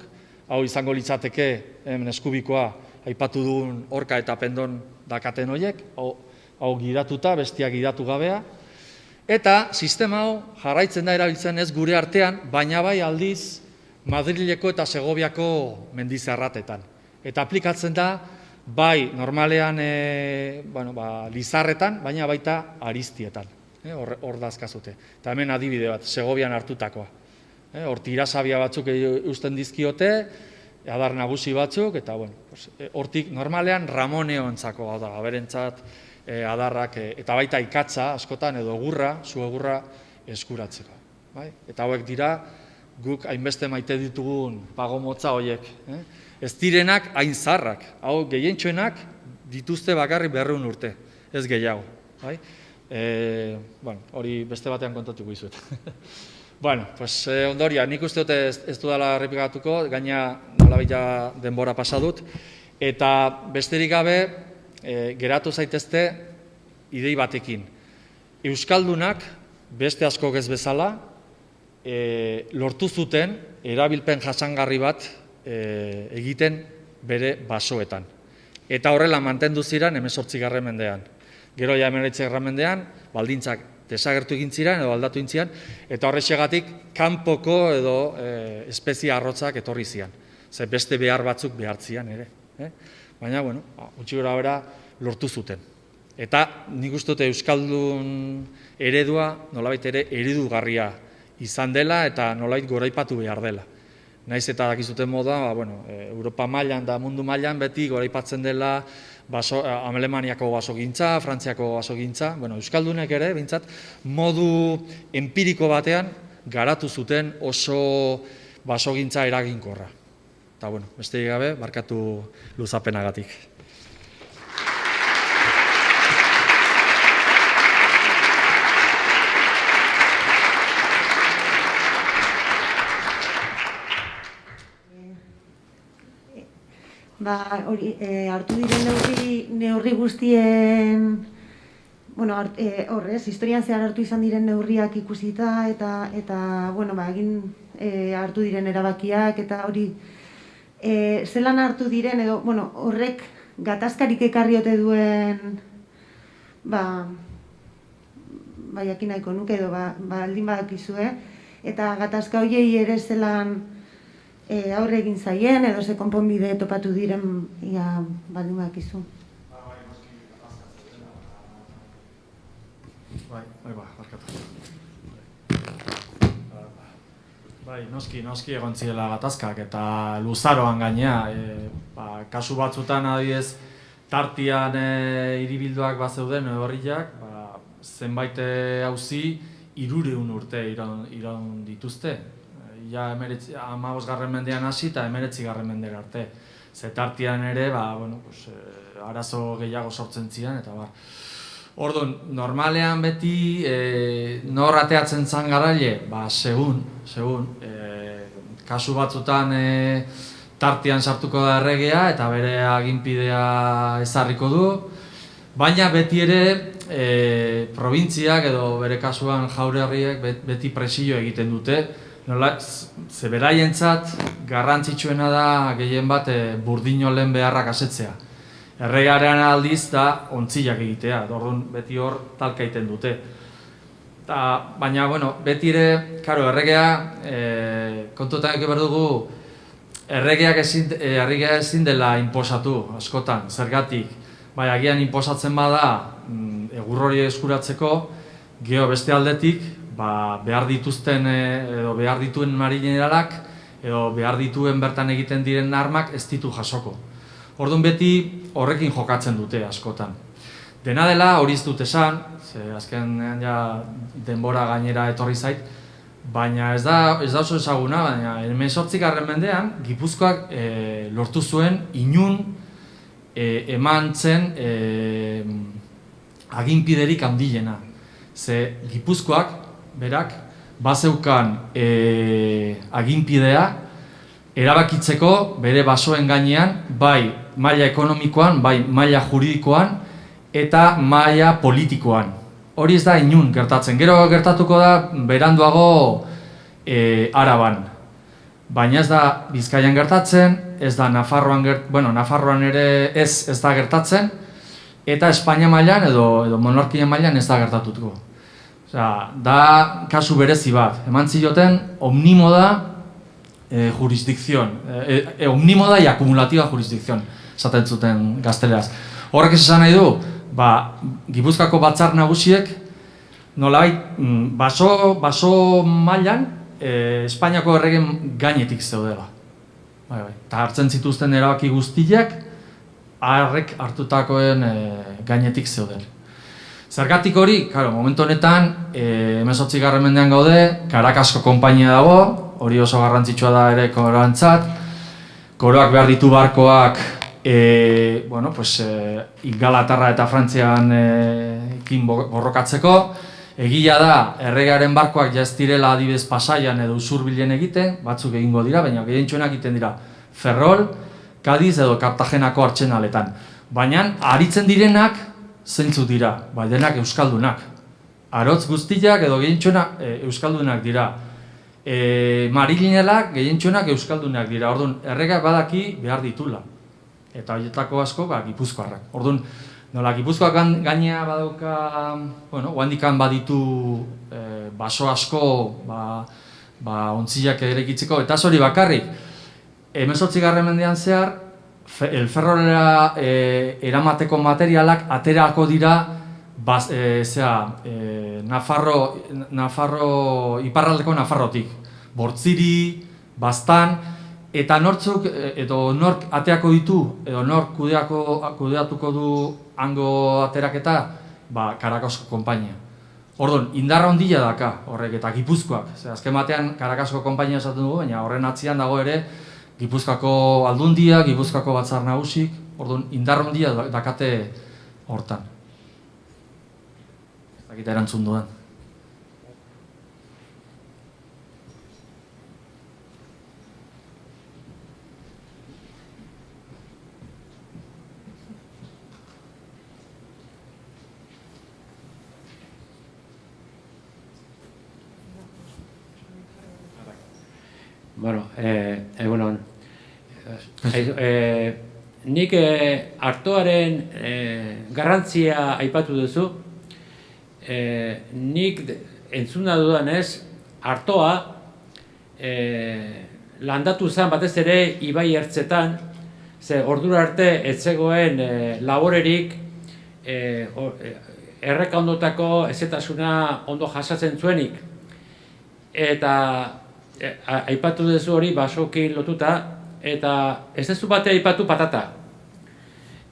hau izango litzateke eskubikoa aipatu dugun orka eta pendon dakaten horiek, hau gidatuta, bestia gidatu gabea, eta sistema hau jarraitzen da erabiltzen ez gure artean, baina bai aldiz Madrileko eta Segoviako mendizarratetan. Eta aplikatzen da, bai normalean lizarretan, baina baita aristietan, hor dazkazute. Eta hemen adibide bat, Segovian hartutakoa. Hor tirasabia batzuk usten dizkiote, adar nagusi batzuk, eta hortik normalean ramoneontzako, aberentzat, adarrak, eta baita ikatza askotan edo egurra, zu egurra eskuratzeko. Eta hauek dira, guk hainbeste maite ditugun pagomotza horiek. Ez direnak hain zarrak, hau gehientxoenak dituzte bakarrik 200 urte, ez gehiago. Hori beste batean kontatuko izuet. Ondoria, nik uste dut ez dudala errepikatuko, gaina nolabait denbora pasa dut, eta besterik gabe geratu zaitezte idei batekin. Euskaldunak, beste askok ez bezala, lortu zuten erabilpen jasangarri bat egiten bere basoetan. Eta horrela mantendu ziren 18. mendean. Gero ja 19. mendean, baldintzak desagertu egin ziren edo aldatu egin ziren, eta horrexegatik kanpoko edo espezia arrotzak etorri ziren. Ze beste behar batzuk behartzian ere. Baina, gutxi gora bera lortu zuten. Eta nik uste dute Euskaldun eredua nolabait ere eredugarria izan dela eta nolabait goraipatu behar dela. Naiz eta dakizuten moda, Europa mailan da mundu mailan beti goraipatzen dela Alemaniako basogintza, Frantziako basogintza, Euskaldunek ere, bintzat, modu empiriko batean garatu zuten oso basogintza eraginkorra. Eta, besterik gabe, barkatu luzapenagatik. Hartu diren neurri guztien, historian zehar hartu izan diren neurriak ikusita eta hartu diren erabakiak eta hori zelan hartu diren edo horrek gatazkarik ekarri ote duen jakin nahiko nuke edo baldin badakizue eta gatazka horiei ere zelan aurre egin zaien, edo ze konponbide topatu diren, baldin badakizu. Noski egon zirela gatazkak, eta luzaroan gainea, kasu batzutan adibidez, tartian hiribilduak bazeuden horriak, zenbait auzi 300 urte iraun dituzte. Ja 15. mendean hasi eta 19. mendera arte. Zetartian ere, arazo gehiago sortzen ziren, eta Orduan, normalean beti nor ateatzen zan garaile, segun, kasu batzutan tartian sartuko da erregea eta bere aginpidea ezarriko du, baina beti ere probintziak edo bere kasuan jaurerriek beti presio egiten dute, ze beraientzat garrantzitsuena da gehien bat burdinolen beharrak asetzea. Erregearen aldiz da ontzilak egitea, orduan beti hor talka egiten dute. Baina, beti ere, erregea, kontuetan eki behar dugu, erregeak ezin dela inposatu, askotan, zergatik. Bai, agian inposatzen bada, egur hori eskuratzeko, geho beste aldetik, behar dituzten edo behar dituen marineralak edo behar dituen bertan egiten diren armak ez ditu jasoko. Orduan beti horrekin jokatzen dute askotan. Dena dela hori ez dut esan, azken denbora gainera etorri zait, baina ez da oso ezaguna, baina 18. mendean Gipuzkoak lortu zuen inun eman zen aginpiderik handiena. Ze Gipuzkoak berak bazeukan aginpidea erabakitzeko bere basoen gainean, bai maila ekonomikoan, bai maila juridikoan eta maila politikoan. Hori ez da inun gertatzen. Gero gertatuko da beranduago Araban. Baina ez da Bizkaian gertatzen, ez da Nafarroan ere ez da gertatzen, eta Espainia mailan edo monarkia mailan ez da gertatuko. Da kasu berezi bat, eman zioten omnimoda jurisdikzion, omnimoda y akumulatiba jurisdikzion, esaten zuten gazteleraz. Horrek esan nahi du, Gipuzkoako batzar nagusiek nolabait baso mailan Espainiako erregen gainetik zeudela. Eta hartzen zituzten erabaki guztiak harrek hartutakoen gainetik zeuden. Zergatik hori, momentu honetan, 18. mendean gaude, Caracaseko konpainia dago, hori oso garrantzitsua da ere koroantzat, koroak behar ditu barkoak Ingalaterra eta Frantzian kin borrokatzeko. Egia da, erregearen barkoak ja ez direla adibidez Pasaian edo Usurbilen egiten, batzuk egingo dira, baina gehientsuenak egiten dira Ferrol, Kadiz edo Kartagenako artsenaletan. Baina aritzen direnak zeintzuk dira, bai denak euskaldunak. Arotz guztiak edo gehientsuenak euskaldunak dira. Marilinelak gehientsuenak euskaldunak dira. Orduan, erregak badaki behar ditula. Eta horietako asko, Gipuzkoarrak. Orduan, nola, Gipuzkoak gainea badauka, oandikan baditu baso asko, ontziak erekitzeko, eta hori bakarrik. 18. mendean zehar, elferrolera eramateko materialak aterako dira iparraldeko Nafarrotik. Bortziri, Baztan, eta nortzuk, edo nork ateako ditu, edo nork kudeatuko du hango ateraketa, Karakasko konpainia. Orduan, indarra ondila daka horrek, eta Gipuzkoak. Azken batean Karakasko konpainia esaten dugu, baina horren atzian dago ere Gipuzkoako aldundia, Gipuzkoako batzar nagusik, orduan, indarra ondila dakate hortan. Ez dakit erantzun dudan. Bueno, egunon. Nik artoaren garrantzia aipatu duzu. Nik entzuna dudanez, artoa landatu zen batez ere ibai ertzetan, ze ordura arte ez zegoen laborerik erreka ondotako ezetasuna ondo jasatzen zuenik. Eta aipatu duzu hori basokin lotuta, eta ez duzu bate aipatu patata.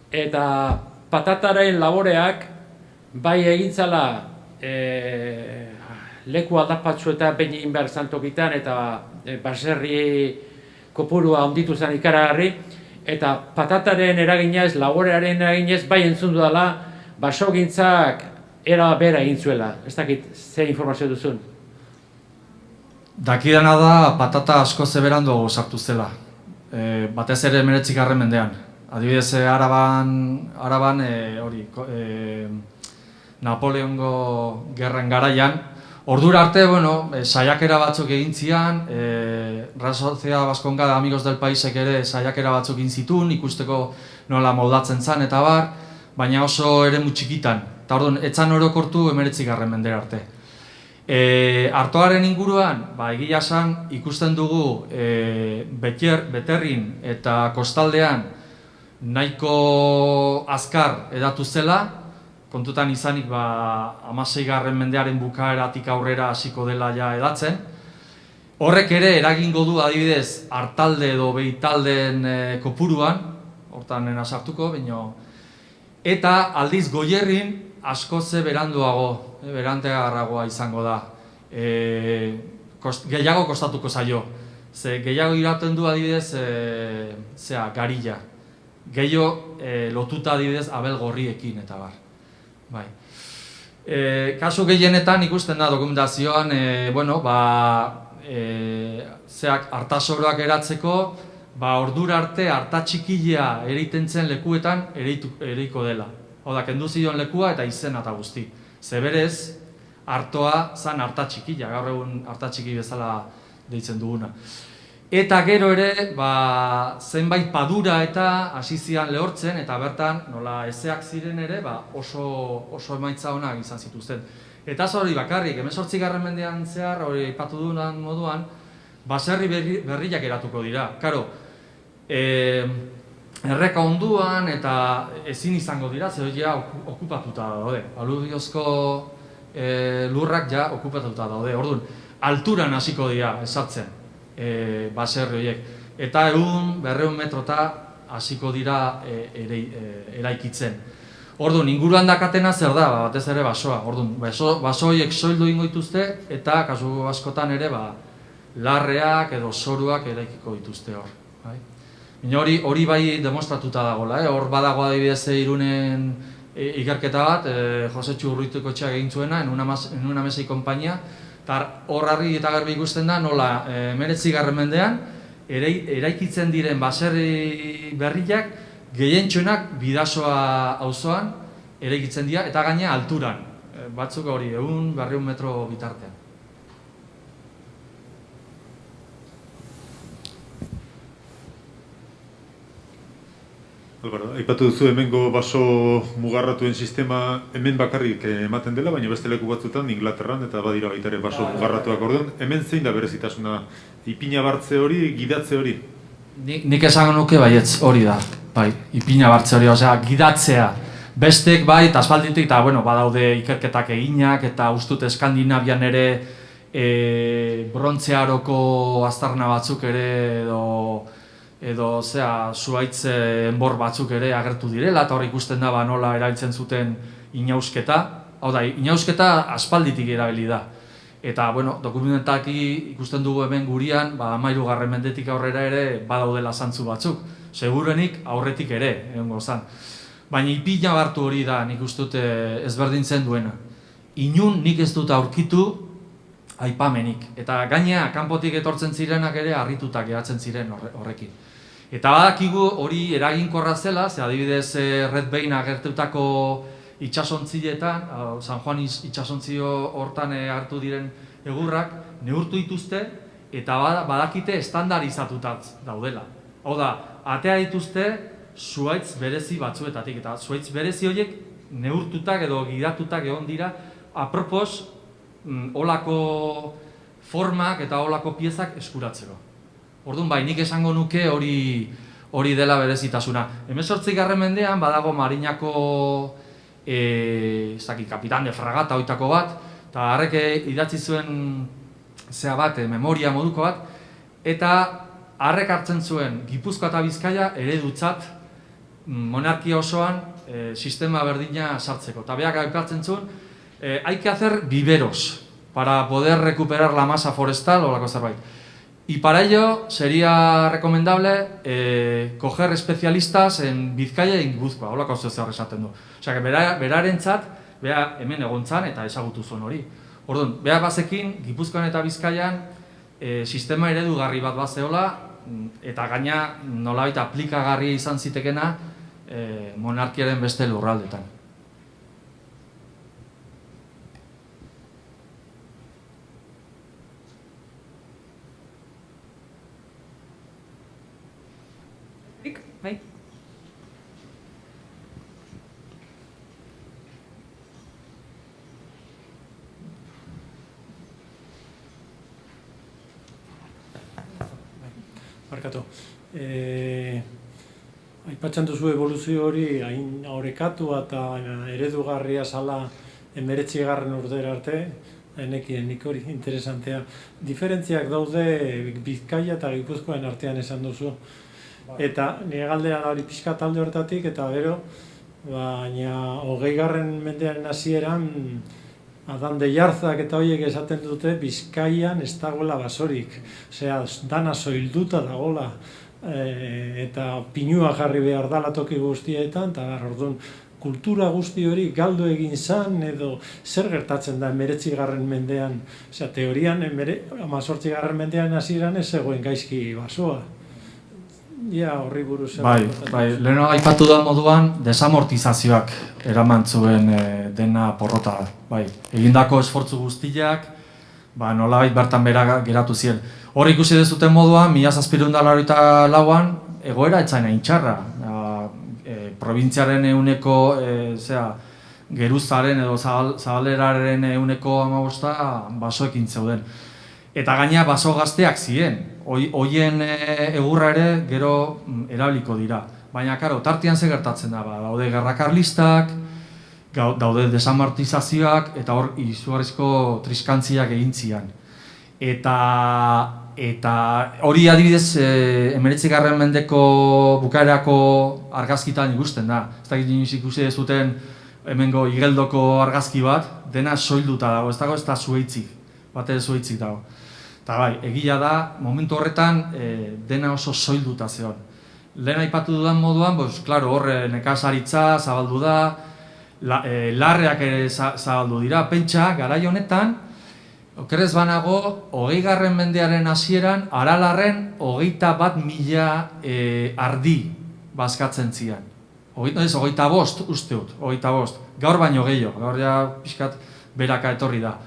Eta patataren laboreak bai egintzala leku aldapatzu eta behin egin behar zantokitan, eta baserri kopurua onditu zen ikaragarri, eta patataren eraginez, laborearen eraginez, bai entzun dudala, basogintzak era bera egin zuela. Ez dakit zer informazio duzun. Dakidana da patata asko zeberandu sartu zela, batez ere 19. mendean. Adibidez, Araban Napoleongo gerran garaian, ordura arte, saiakera batzuk egin zian, Real Sociedad Vasconga de Amigos del Paisek ere saiakera batzuk egin zituen, ikusteko nola moldatzen zan eta bar, baina oso eremu txikitan. Eta orduan, etzan orokortu 19. mendera arte. Artoaren inguruan, egia esan, ikusten dugu Beterrin eta kostaldean nahiko azkar edatu zela, kontutan izanik 16. mendearen bukaeratik aurrera hasiko dela ja edatzen. Horrek ere eragingo du adibidez artalde edo beitaldeen kopuruan, hortan nena sartuko, eta aldiz Goierrin askoze beranduago, beranteagarragoa izango da. Gehiago kostatuko zaio. Ze gehiago irauten du adibidez garilla. Gehiago lotuta adibidez abel gorriekin eta bar. Bai. Kasu gehienetan ikusten da dokumentazioan, artasoroak eratzeko, ordura arte artatxikilea ereiten zen lekuetan ereiko dela. Hau da, kendu zion lekua eta izena eta guzti. Zeberez, artoa zan artatxikila, gaur egun artatxiki bezala deitzen duguna. Eta gero ere, zenbait padura eta hasi zian lehortzen, eta bertan, nola ezeak ziren ere, oso emaitza onak izan zituzten. Eta hori bakarrik, 18. mendean zehar, hori aipatu dudan moduan, baserri berriak eratuko dira. Karo, erreka onduan eta ezin izango dira, ze hori ja okupatuta daude. Aludiozko lurrak ja okupatuta daude. Orduan, alturan hasiko dira esartzen baserri horiek. Eta 100-200 metrota hasiko dira eraikitzen. Orduan, inguruan dakatena zer da, batez ere basoa. Orduan, baso horiek soildu ingo dituzte eta kasu askotan ere larreak edo zoruak eraikiko dituzte hor. Hori bai demostratuta dagoela, hor badago adibidez Irunen ikerketa bat, Jose Txurruitikoetxeak egin zuena, en una mesa y compañía, eta hor argi eta garbi ikusten da nola 19. mendean eraikitzen diren baserri berriak gehientsuenak Bidasoa auzoan eraikitzen dira eta gaina alturan, batzuk hori 100-200 metro bitartean. Alvaro, aipatu duzu hemengo baso mugarratuen sistema hemen bakarrik ematen dela, baina beste leku batzuetan Inglaterran eta badira baita ere baso mugarratuak. Orduan, hemen zein da berezitasuna? Ipina bartze hori, gidatze hori? Nik esango nuke baietz hori da, bai, ipina bartze hori, osea, gidatzea. Bestek bai, eta aspalditik, eta bueno, badaude ikerketak eginak, eta ustut Eskandinavian ere brontze aroko aztarna batzuk ere edo zuhaitz enbor batzuk ere agertu direla, eta hor ikusten da nola erabiltzen zuten inausketa. Hau da, inausketa aspalditik erabili da. Eta, bueno, dokumentalki ikusten dugu hemen gurian, 13. mendetik aurrera ere badaudela zantzu batzuk. Segurenik aurretik ere, egongo zan. Baina ipina bartu hori da nik uste dut ezberdintzen duena. Inun nik ez dut aurkitu aipamenik. Eta gainea, kanpotik etortzen zirenak ere harritutak geratzen ziren horrekin. Eta badakigu hori eraginkorra zela, ze adibidez Red Bain agertutako itsasontzietan, San Juan itsasontzio hortan hartu diren egurrak, neurtu dituzte eta badakite estandarizatutat daudela. Hau da, atea dituzte zuhaitz berezi batzuetatik, eta zuhaitz berezi horiek neurtutak edo gidatutak egon dira apropos olako formak eta olako piezak eskuratzeko. Orduan bai, nik esango nuke hori dela berezitasuna. 18. mendean badago Marinako kapitan de fragata oitako bat, eta harrek idatzi zuen memoria moduko bat, eta harrek hartzen zuen Gipuzkoa eta Bizkaia eredutzat monarkia osoan sistema berdina sartzeko. Eta beak aipatzen zuen, hay que hacer viveros para poder recuperar la masa forestal o lako zerbait. Y para ello sería recomendable coger especialistas en Bizkaia y Gipuzkoa, holako zer esaten du. Osea, berarentzat, bera hemen egontzan eta ezagutu zuen hori. Orduan, bera bazekin, Gipuzkoan eta Bizkaian sistema eredugarri bat bazeola, eta gaina nolabait aplikagarria izan zitekena monarkiaren beste lurraldetan. Bai. Barkatu. Aipatzen duzu evoluzio hori hain orekatua eta eredugarria zala 19. urtera arte, nik hori interesantea. Diferentziak daude Bizkaia eta Gipuzkoaren artean esan duzu. Eta nire galdera da hori pixka talde hortatik, eta gero, baina 20. mendearen hasieran Adan de Jarzak eta horiek esaten dute Bizkaian ez dagoela basorik. Osea, dana soilduta dagoela, eta pinua jarri behar dala toki guztietan, eta orduan kultura guzti hori galdu egin zan, edo zer gertatzen da 19. mendean. Osea, teorian 18. mendean hasieran ez zegoen gaizki basoa. Ja, horri buruz. Bai, leheno aipatu da moduan desamortizazioak eraman zuen dena porrota. Bai, egindako esfortzu guztiak, nolabait bertan bera geratu ziren. Hor ikusi dezuten moduan, 1784an egoera etzain hain txarra. Probintziaren euneko, geruzaren edo zabaleraren euneko 15 basoekin zeuden. Eta gaina baso gazteak ziren. Hoien egurra ere gero erabiliko dira. Baina, karo, tartian ze gertatzen da, daude gerra karlistak, daude desamortizazioak, eta hor izugarrizko triskantziak egin zian. Eta hori adibidez 19. mendeko bukaerako argazkitan ikusten da. Ez dakit inoiz ikusi dezuten hemengo igeldoko argazki bat, dena soilduta dago, ez dago ez da zuhaitzik, bat ere zuhaitzik dago. Eta bai, egia da, momentu horretan dena oso soilduta zeon. Lehen aipatu dudan moduan, hor nekazaritza zabaldu da, larreak ere zabaldu dira. Pentsa, garai honetan, okerrez banago, 20. mendearen hasieran, Aralarren 21.000 ardi bazkatzen zian. 25 uste dut, 25. Gaur baino gehiago, gaur ja pixkat beraka etorri da.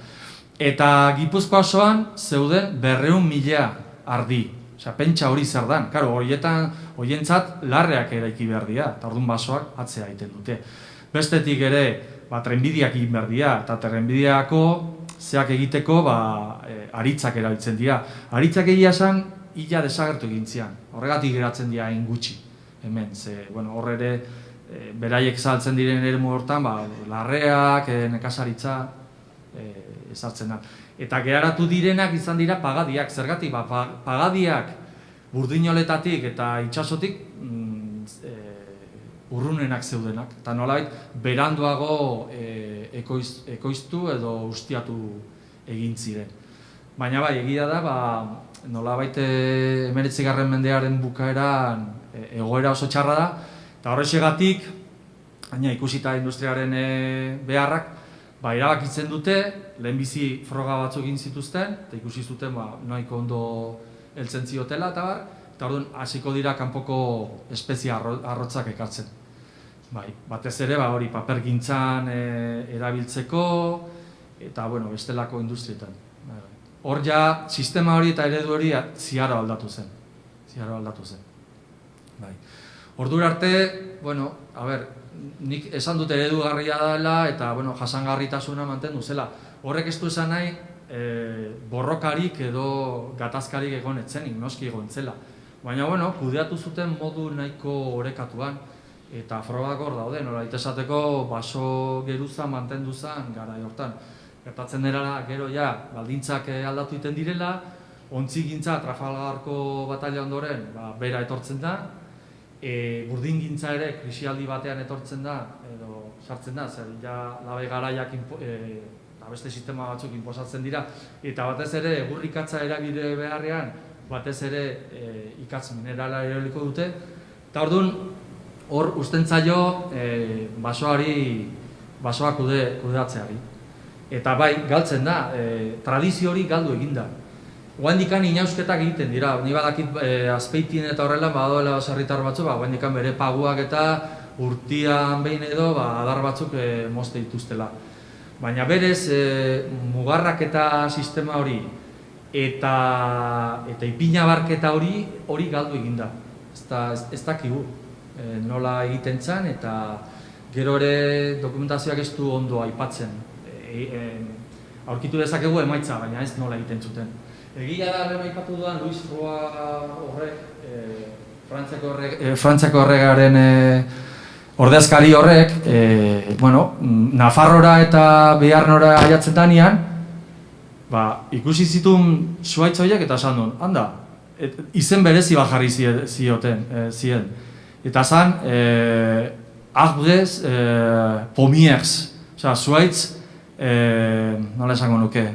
Eta Gipuzkoa osoan zeuden 200.000 ardi. Osea, pentsa hori zer dan. Karo, horientzat larreak eraiki behar dira, eta orduan basoak atzea egiten dute. Bestetik ere, trenbideak egin behar dira, eta trenbideako zeak egiteko aritzak erabiltzen dira. Aritzak egia esan, illa desagertu egin zian. Horregatik geratzen dira hain gutxi. Hemen, hor ere, beraiek saltzen diren eremu hortan, larreak, nekazaritza, ezartzen da. Eta geharatu direnak izan dira pagadiak. Zergatik, pagadiak burdinoletatik eta itsasotik urrunenak zeudenak. Eta nolabait, beranduago ekoiztu edo ustiatu egin ziren. Baina bai, egia da, nolabait 19. mendearen bukaeran egoera oso txarra da, eta horrexegatik, ikusita industriaren beharrak, erabakitzen dute, lehenbizi froga batzuk egin zituzten, eta ikusi zuten nahiko ondo heltzen ziotela, eta orduan hasiko dira kanpoko espezie arrotzak ekartzen. Batez ere, hori papergintzan erabiltzeko, eta bestelako industrietan. Hor ja, sistema hori eta eredu hori ziaro aldatu zen. Ordura arte, nik esan dut eredugarria dela eta jasangarritasuna mantendu zela. Horrek ez du esan nahi borrokarik edo gatazkarik egon etzenik, noski egon zela. Baina, kudeatu zuten modu nahiko orekatuan eta frogak hor daude, nolabait esateko baso geruza mantendu zen garai hortan. Gertatzen dela gero baldintzak aldatu egiten direla, ontzigintza Trafalgarko bataila ondoren bera etortzen da, burdingintza ere krisialdi batean etortzen da, edo sartzen da, zer labe garaiak beste sistema batzuk inposatzen dira, eta batez ere egurrikatza erabide beharrean, batez ere ikatz minerala eroliko dute, eta orduan hor usten zaio basoa kudeatzeari. Eta bai, galtzen da, tradizio hori galdu eginda. Oaindikan inausketak egiten dira, ni badakit Azpeitien eta horrela badoela sarritar batzu, oaindikan bere paguak eta urtian behin edo adar batzuk mozte dituztela. Baina berez, mugarrak eta sistema hori eta ipina barketa hori galdu eginda. Ez dakigu nola egiten zen eta gero ere dokumentazioak ez du ondo aipatzen. Aurkitu dezakegu emaitza, baina ez nola egiten zuten. Egia da lehen aipatu duan Luis Roa horrek, Frantziako erregaren ordezkari horrek, Nafarrora eta Bearnora aiatzen danean, ikusi zituen zuhaitz horiek eta esan duen, handa, izen berezi jarri zien. Eta zan, arbres pommiers, zuhaitz, nola esango nuke,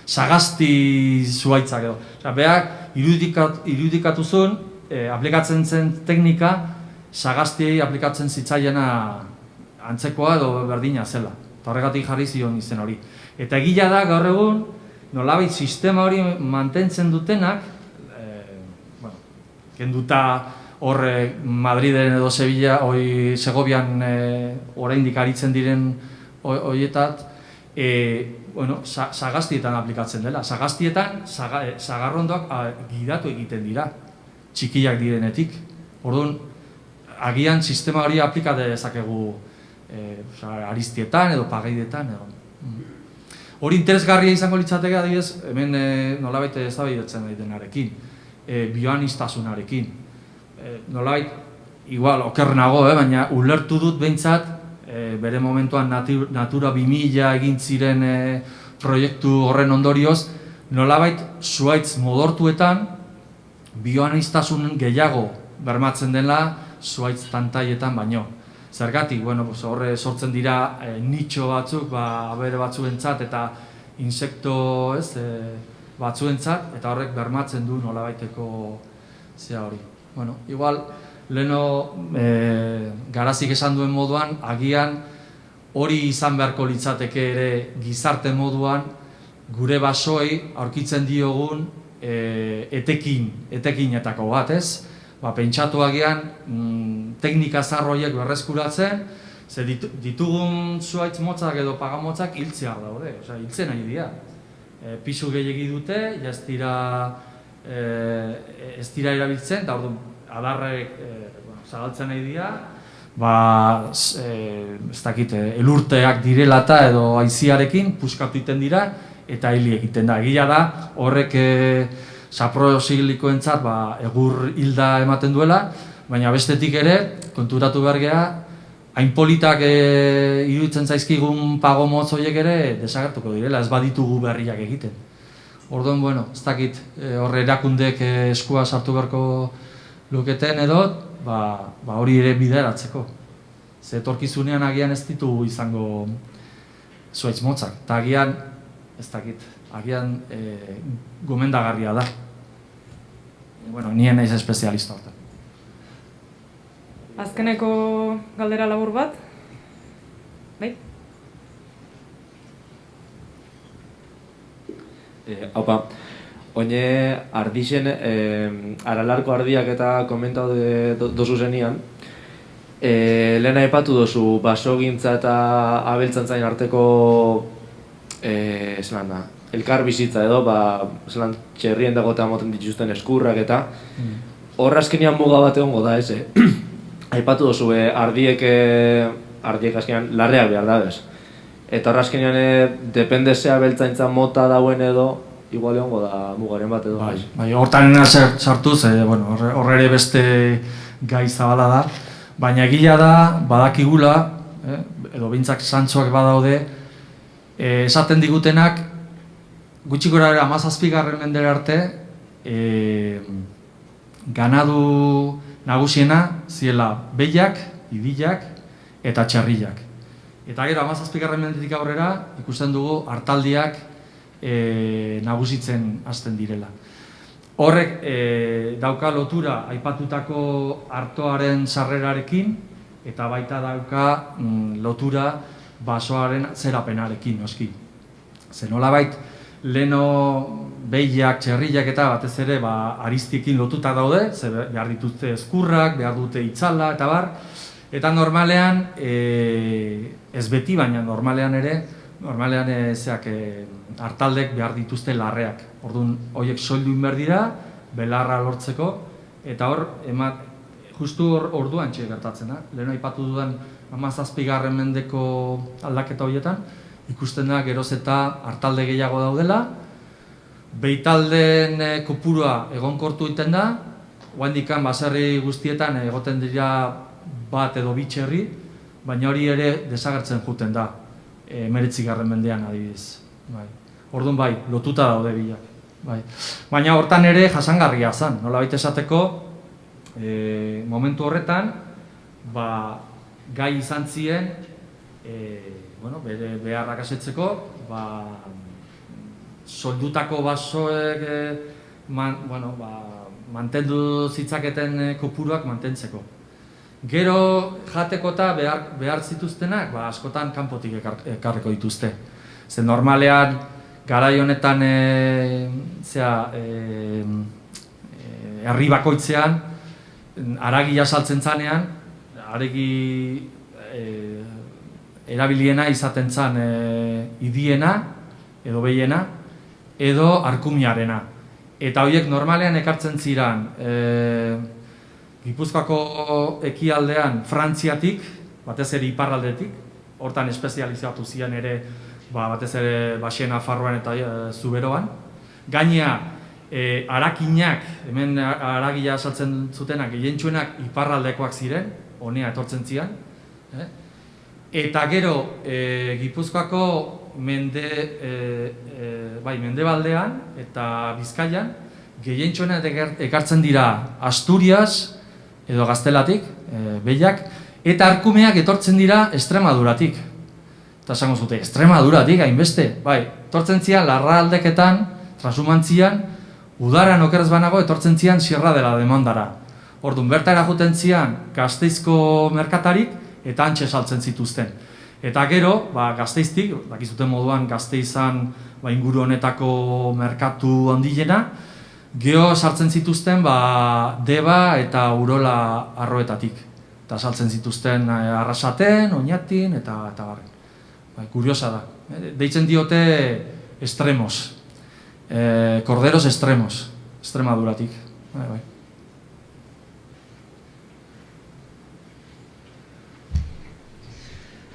sagasti zuhaitzak edo. Beak irudikatu zuen, aplikatzen zen teknika, sagastiei aplikatzen zitzaiena antzekoa edo berdina zela. Eta horregatik jarri zion izen hori. Eta egila da gaur egun, nolabait sistema hori mantentzen dutenak, kenduta horre Madriden edo Sevilla, Segovian oraindik aritzen diren horietat, sagastietan aplikatzen dela. Sagastietan sagarrondoak gidatu egiten dira, txikiak direnetik. Orduan, agian sistema hori aplikate dezakegu aristietan edo pagaidetan. Hori interesgarria izango litzateke adibidez, hemen nolabait eztabaidatzen denarekin, bioaniztasunarekin. Nolabait, igual, okerrenago, baina ulertu dut behintzat, bere momentuan Natura 2000 egin ziren proiektu horren ondorioz, nolabait zuhaitz modortuetan bioaniztasun gehiago bermatzen dela zuhaitz tantaietan baino. Zergatik, horre sortzen dira nitxo batzuk, abere batzuentzat eta insekto batzuentzat, eta horrek bermatzen du nolabaiteko zea hori. Bueno, igual, leheno Garazik esan duen moduan, agian hori izan beharko litzateke ere gizarte moduan, gure basoei aurkitzen diogun etekinetako bat, ez? Pentsatu agian teknika zarroiek berreskuratzen, ze ditugun zuaitz motzak edo pagamotzak hiltzeak daude, hiltzen nahi dira. Pisu gehiegi dute, ja ez dira erabiltzen, eta orduan adarrek zagaltzen nahi dira, ez dakit, elurteak direlata edo haiziarekin puskatu egiten dira, eta hili egiten da. Egia da, horrek saprosilikoentzat egur hilda ematen duela, baina bestetik ere, konturatu behar geha, hain politak iruditzen zaizkigun pagomotz horiek ere desagertuko direla, ez baditugu berriak egiten. Orduan, bueno, ez dakit, horre erakundek eskua sartu beharko luketen edo, hori ere bideratzeko. Ze etorkizunean agian ez ditugu izango zuaitz motzak, eta agian, ez dakit, agian gomendagarria da. Bueno, nien naiz espezialista hortan. Azkeneko galdera labur bat? Bai? Haupa, oine ardixen, aralarko ardiak eta komentau dozu zenian, lehena epatu dozu basogintza eta abeltzantzain arteko elkar bizitza edo, txerrien dago eta moten dituzten eskurrak eta horra azkenean muga bat egongo da, ez? Aipatu dozu, ardiek azkenean larreak behar da, bez? Eta horra azkenean dependezea beltzaintza mota dauen edo, igual egongo da mugaren bat edo. Bai, hortan sartuz, horre ere beste gai zabala da, baina egia da, badakigula, edo bintzak santzoak badaude, esaten digutenak, gutxi gora ere 17. mendera arte, ganadu nagusiena ziela behiak, ibilak eta txerriak. Eta gero 17. mendetik aurrera ikusten dugu hartaldiak nagusitzen hasten direla. Horrek dauka lotura aipatutako artoaren sarrerarekin eta baita dauka lotura basoaren zerapenarekin, noski. Ze nolabait, leheno behiak, txerriak eta batez ere aristiekin lotuta daude, ze behar dituzte eskurrak, behar dute itzala eta bar. Eta normalean, ez beti, baina normalean hartaldek behar dituzte larreak. Orduan, horiek soildu behar dira, belarra lortzeko, eta hor, justu orduan txe gertatzen da. Leheno aipatu dudan 17. mendeko aldaketa horietan, ikusten da geroz eta hartalde gehiago daudela, behitaldeen kopurua egonkortu egiten da, oandikan baserri guztietan egoten dira bat edo bi txerri, baina hori ere desagertzen juten da, 19. mendean adibidez. Orduan bai, lotuta daude bilak. Baina hortan ere jasangarria zen, nolabait esateko, momentu horretan, gai izan ziren, bere beharrak asetzeko, soldutako basoek mantendu zitzaketen kopuruak mantentzeko. Gero jateko eta behar zituztenak, askotan kanpotik ekarreko dituzte. Ze normalean, garai honetan herri bakoitzean, haragia saltzen zanean, haregi erabiliena izaten zan idiena, edo behiena, edo arkumiarena. Eta horiek normalean ekartzen ziren Gipuzkoako ekialdean Frantziatik, batez ere iparraldetik, hortan espezializatu ziren ere batez ere Baxen Nafarroan eta Zuberoan. Gainea, harakinak, hemen haragia saltzen zutenak, gehientsuenak iparraldekoak ziren, honea etortzen ziren. Eta gero, Gipuzkoako mendebaldean eta Bizkaian, gehientsuenak ekartzen dira Asturias, edo Gaztelatik, behiak, eta arkumeak etortzen dira Extremaduratik. Eta esango zute, Extremaduratik, hainbeste, etortzen zian larra aldeketan, transumantzian, udaran okerez banago, etortzen zian Sierra de la Demandara. Orduan, bertara joten zian Gasteizko merkatarik eta antxe saltzen zituzten. Eta gero, Gasteiztik, dakizuten moduan Gasteizan inguru honetako merkatu handiena, geho sartzen zituzten Deba eta Urola arroetatik. Eta saltzen zituzten Arrasaten, Oñatin eta barren. Kuriosa da. Deitzen diote extremos. Corderos extremos. Extremaduratik.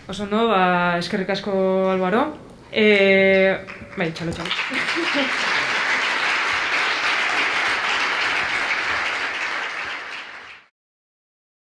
Oso ondo, eskerrik asko Albaro. Bai, txalo.